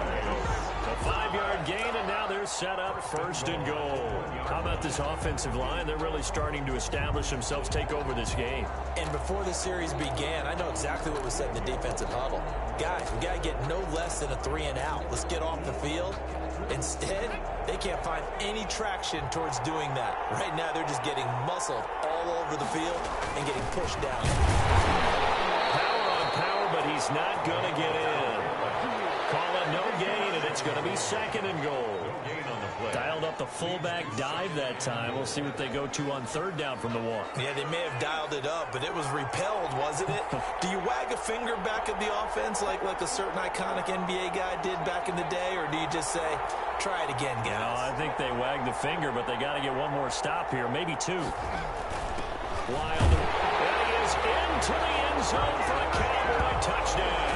B: A 5-yard gain, and now they're set up 1st and goal. How about this offensive line? They're really starting to establish themselves, take over this game.
C: And before the series began, I know exactly what was said in the defensive huddle. Guys, we got to get no less than a 3 and out. Let's get off the field. Instead, they can't find any traction towards doing that. Right now, they're just getting muscled all over the field and getting pushed down.
B: Power on power, but he's not going to get in. Call it no gain, and it's going to be 2nd and goal. Dialed up the fullback dive that time. We'll see what they go to on 3rd down from the 1.
C: Yeah, they may have dialed it up, but it was repelled, wasn't it? Do you wag a finger back at the offense like a certain iconic NBA guy did back in the day, or do you just say, try it again, guys?
B: No, I think they wagged the finger, but they got to get one more stop here, maybe 2. Wilder, and he is into the end zone for a Cowboy touchdown.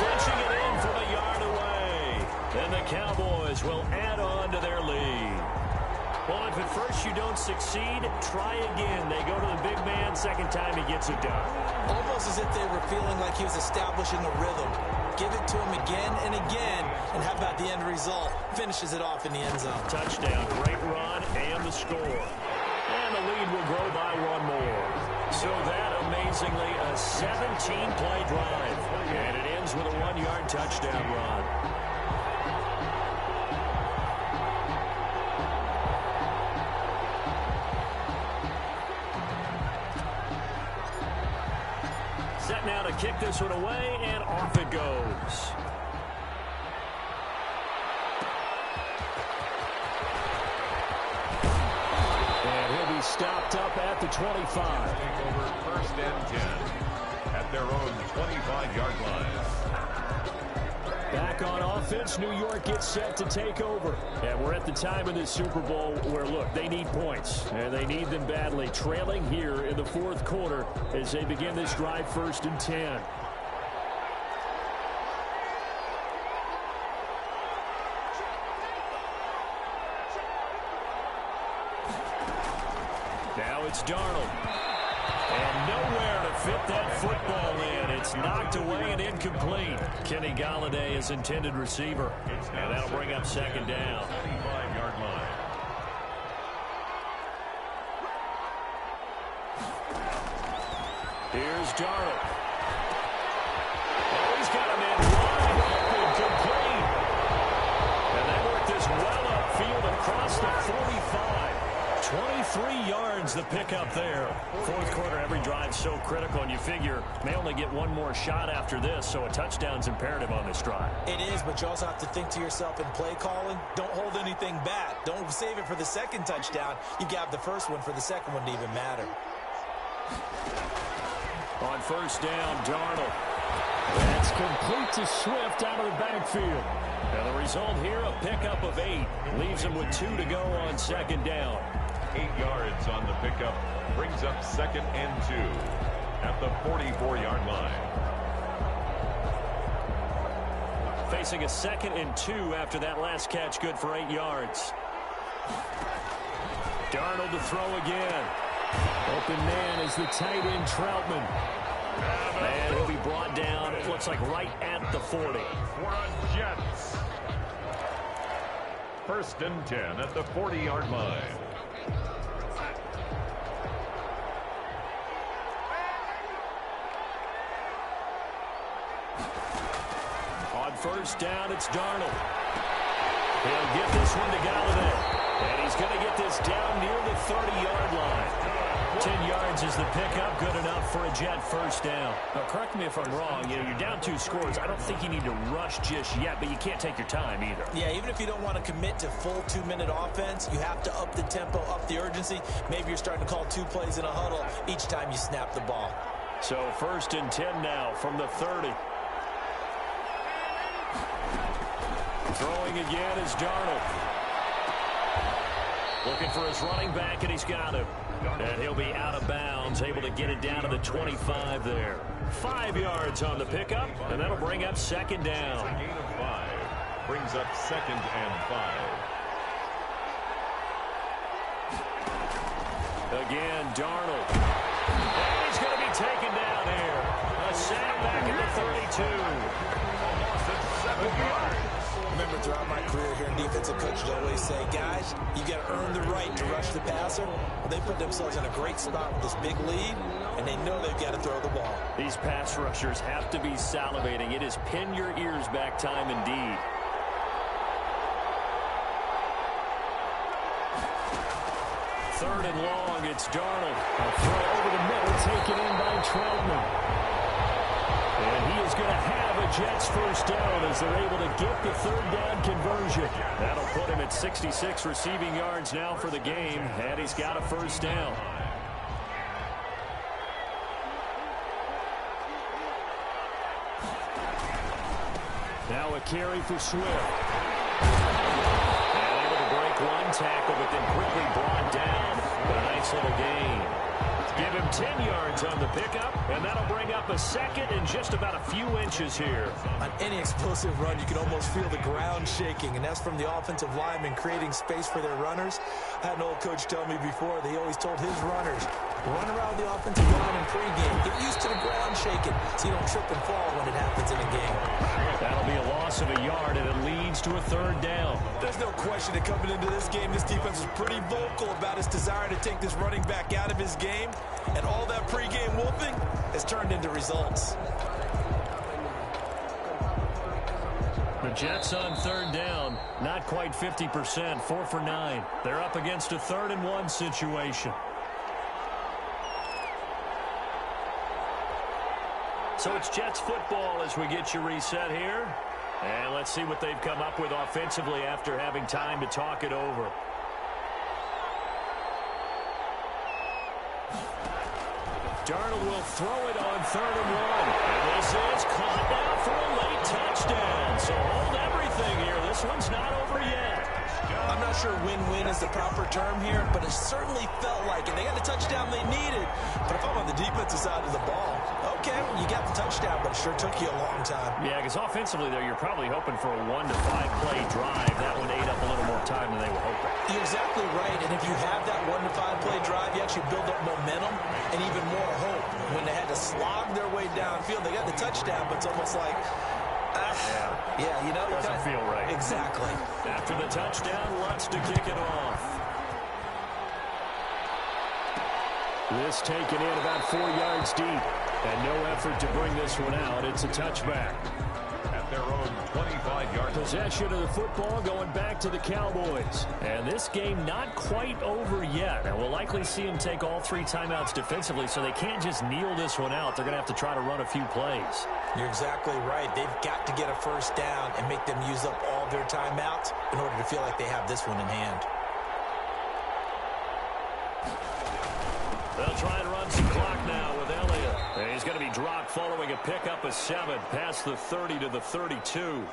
B: Punching it in from a yard away. And the Cowboys will add on to their lead. Well, if at first you don't succeed, try again. They go to the big man. 2nd time he gets it done.
C: Almost as if they were feeling like he was establishing a rhythm. Give it to him again and again. And how about the end result? Finishes it off in the end zone.
B: Touchdown, great run, and the score. And the lead will grow by 1 more. So that, amazingly, a 17-play drive. And it ends with a 1-yard touchdown run. Set now to kick this one away, and off it goes. And he'll be stopped up at the 25.
A: Take over 1st and 10 at their own 25-yard line.
B: Back on offense, New York gets set to take over. And we're at the time of this Super Bowl where, look, they need points. And they need them badly. Trailing here in the 4th quarter as they begin this drive 1st and 10. Now it's Darnold. And nowhere to fit that football in. It's knocked away and incomplete. Kenny Golladay is intended receiver. And that'll bring up 2nd down.
A: 25-yard line.
B: Here's Darnold. Oh, he's got him in wide open, complete. And they work this well upfield across the 45. 23 yards the pickup there. 4th quarter, every drive so critical, and you figure may only get one more shot after this, so a touchdown's imperative on this drive.
C: It is, but you also have to think to yourself in play calling, don't hold anything back. Don't save it for the 2nd touchdown. You got the 1st one for the 2nd one to even matter.
B: On 1st down, Darnold. That's complete to Swift out of the backfield. And the result here, a pickup of 8. Leaves him with 2 to go on second down.
A: 8 yards on the pickup. Brings up 2nd and 2 at the 44-yard line.
B: Facing a 2nd and 2 after that last catch, good for 8 yards. Darnold to throw again. Open man is the tight end, Troutman. And he'll be brought down, it looks like right at the 40.
A: For a Jets. 1st and 10 at the 40-yard line.
B: On 1st down, it's Darnold. He'll get this one to Galladay. And he's going to get this down near the 30-yard line. 10 yards is the pickup, good enough for a Jet 1st down.
G: Now, correct me if I'm wrong. You know, you're down 2 scores. I don't think you need to rush just yet, but you can't take your time either.
C: Yeah, even if you don't want to commit to full 2-minute offense, you have to up the tempo, up the urgency. Maybe you're starting to call 2 plays in a huddle each time you snap the ball.
B: So 1st and 10 now from the 30. Throwing again is Darnold. Looking for his running back, and he's got him. And he'll be out of bounds, able to get it down to the 25 there. 5 yards on the pickup, and that'll bring up 2nd down.
A: A gain of 5. Brings up 2nd and 5.
B: Again, Darnold. And he's going to be taken down here. A sack back at the 32.
A: Almost at 7 yards.
C: Remember, throughout my career here in defensive coaches always say, guys, you got to earn the right to rush the passer. Well, they put themselves in a great spot with this big lead, and they know they've got to throw the ball.
B: These pass rushers have to be salivating. It is pin your ears back time indeed. Third and long, it's Darnold. A throw over the middle, taken in by Troutman. And he is going to have a Jets 1st down as they're able to get the 3rd down conversion. That'll put him at 66 receiving yards now for the game, and he's got a 1st down. Now a carry for Swift. And able to break 1 tackle, but then quickly brought down. But a nice little gain. Give him 10 yards on the pickup, and that'll bring up a 2nd and just about a few inches here.
C: On any explosive run, you can almost feel the ground shaking, and that's from the offensive linemen creating space for their runners. I had an old coach tell me before, they always told his runners, run around the offensive line in pregame. Get used to the ground shaking so you don't trip and fall when it happens in a game.
B: That'll be a loss of a yard, and it leads to a 3rd down.
C: There's no question that coming into this game, this defense was pretty vocal about its desire to take this running back out of his game. And all that pregame wolfing has turned into results.
B: The Jets on 3rd down, not quite 50%, 4 for 9. They're up against a 3rd and 1 situation. So it's Jets football as we get you reset here. And let's see what they've come up with offensively after having time to talk it over. Darnold will throw it on 3rd and 1. And this is caught now for a late touchdown. So hold everything here. This one's not over yet.
C: I'm not sure win-win is the proper term here, but it certainly felt like it. They got the touchdown they needed. But if I'm on the defensive side of the ball, okay, you got the touchdown, but it sure took you a long time.
B: Yeah, because offensively, though, you're probably hoping for a 1 to 5 play drive. That one ate up a little more time than they were hoping.
C: You're exactly right, and if you have that 1 to 5 play drive, you actually build up momentum and even more hope. When they had to slog their way downfield, they got the touchdown, but it's almost like, yeah, you know.
B: Doesn't feel right.
C: Exactly.
B: After the touchdown, Lutz to kick it off. This taken in about 4 yards deep, and no effort to bring this one out. It's a touchback.
A: At their own 25-yard
B: Possession of the football going back to the Cowboys. And this game not quite over yet. And we'll likely see them take all 3 timeouts defensively, so they can't just kneel this one out. They're going to have to try to run a few plays.
C: You're exactly right. They've got to get a 1st down and make them use up all their timeouts in order to feel like they have this one in hand.
B: They'll try and run some clock now with Elliott.
G: he's going to be dropped following a pickup of 7 past the 30 to the 32.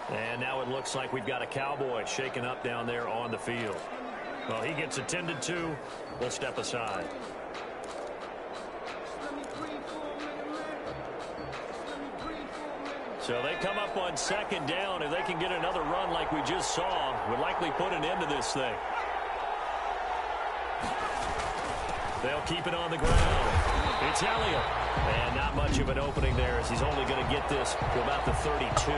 G: And now it looks like we've got a Cowboy shaken up down there on the field. Well, he gets attended to. We'll step aside. So they come up on 2nd down. If they can get another run like we just saw, would likely put an end to this thing. They'll keep it on the ground. It's Elliott. And not much of an opening there as he's only going to get this to about the 32.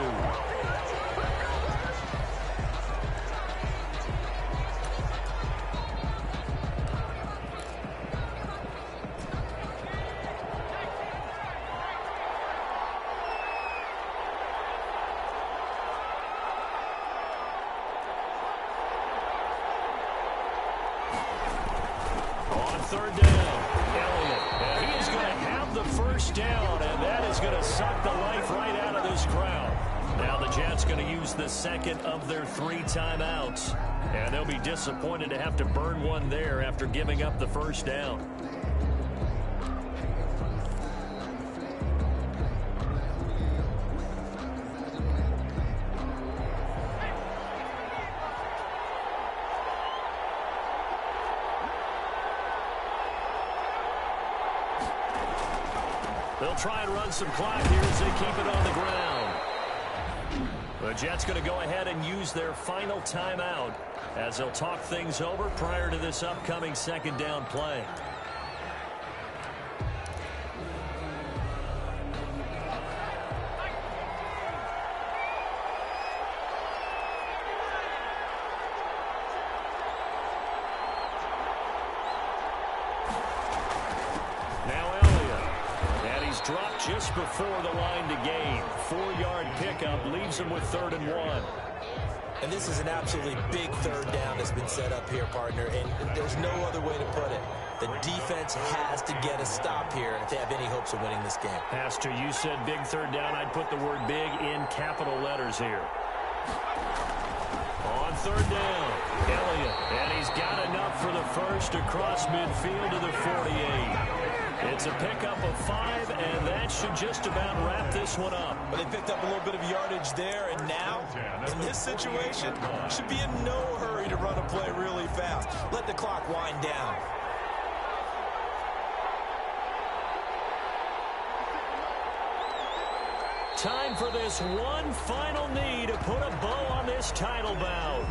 G: Second of their 3 timeouts. And they'll be disappointed to have to burn one there after giving up the first down. They'll try and run some clock here as they keep it on the ground. The Jets going to go ahead and use their final timeout as they'll talk things over prior to this upcoming 2nd down play. Dropped just before the line to gain. 4-yard pickup leaves him with 3rd and 1.
C: And this is an absolutely big 3rd down that's been set up here, partner, and there's no other way to put it. The defense has to get a stop here if they have any hopes of winning this game.
G: Pastor, you said big 3rd down. I'd put the word big in capital letters here. On 3rd down, Elliott, and he's got enough for the first across midfield to the 48. It's a pickup of 5, and that should just about wrap this one up.
C: But they picked up a little bit of yardage there, and now, in this situation, should be in no hurry to run a play really fast. Let the clock wind down.
G: Time for this one final knee to put a bow on this title bout.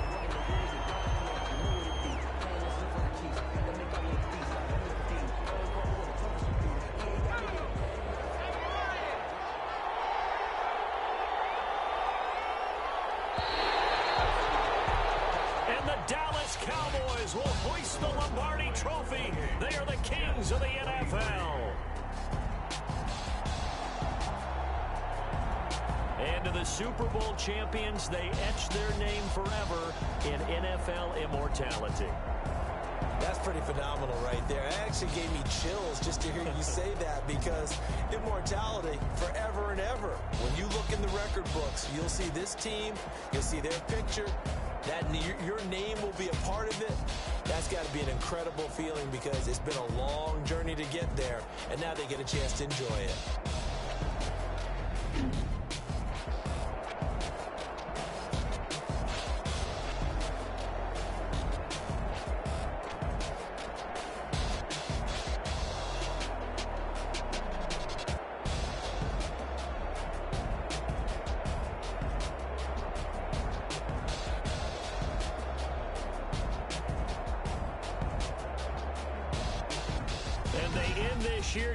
G: Cowboys will hoist the Lombardi Trophy. They are the kings of the NFL. And to the Super Bowl champions, they etch their name forever in NFL immortality.
C: That's pretty phenomenal right there. It actually gave me chills just to hear you say that, because immortality forever and ever. When you look in the record books, you'll see this team, you'll see their picture. That your name will be a part of it. That's got to be an incredible feeling, because it's been a long journey to get there, and now they get a chance to enjoy it.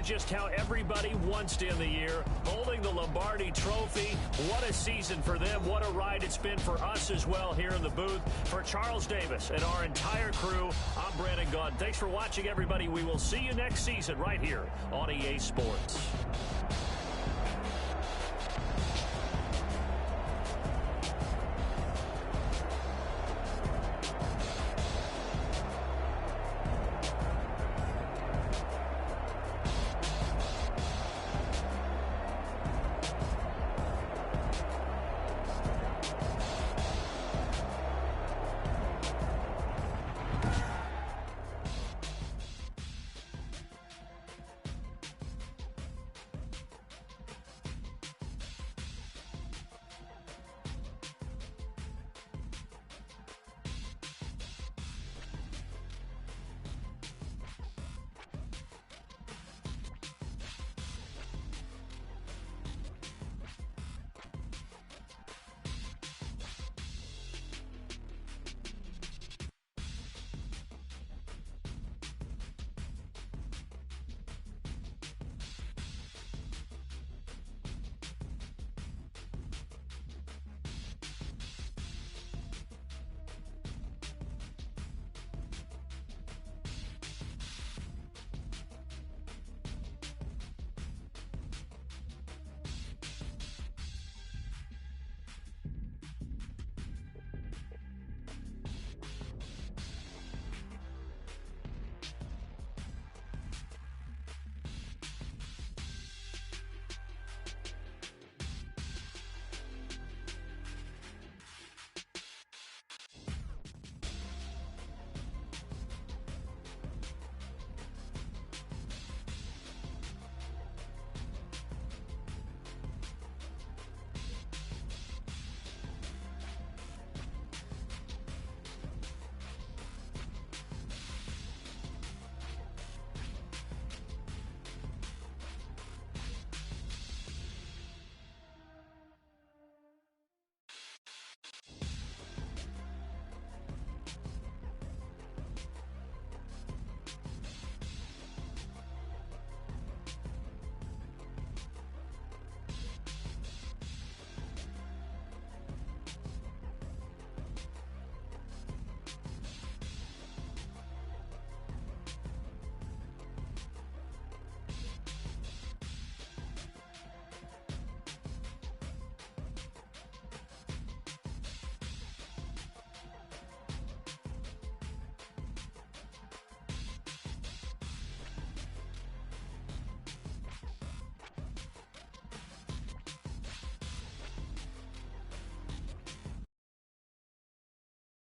G: Just how everybody wants to end the year, holding the Lombardi Trophy. What a season for them. What a ride it's been for us as well here in the booth. For Charles Davis and our entire crew, I'm Brandon Gaudin. Thanks for watching, everybody. We will see you next season right here on EA Sports.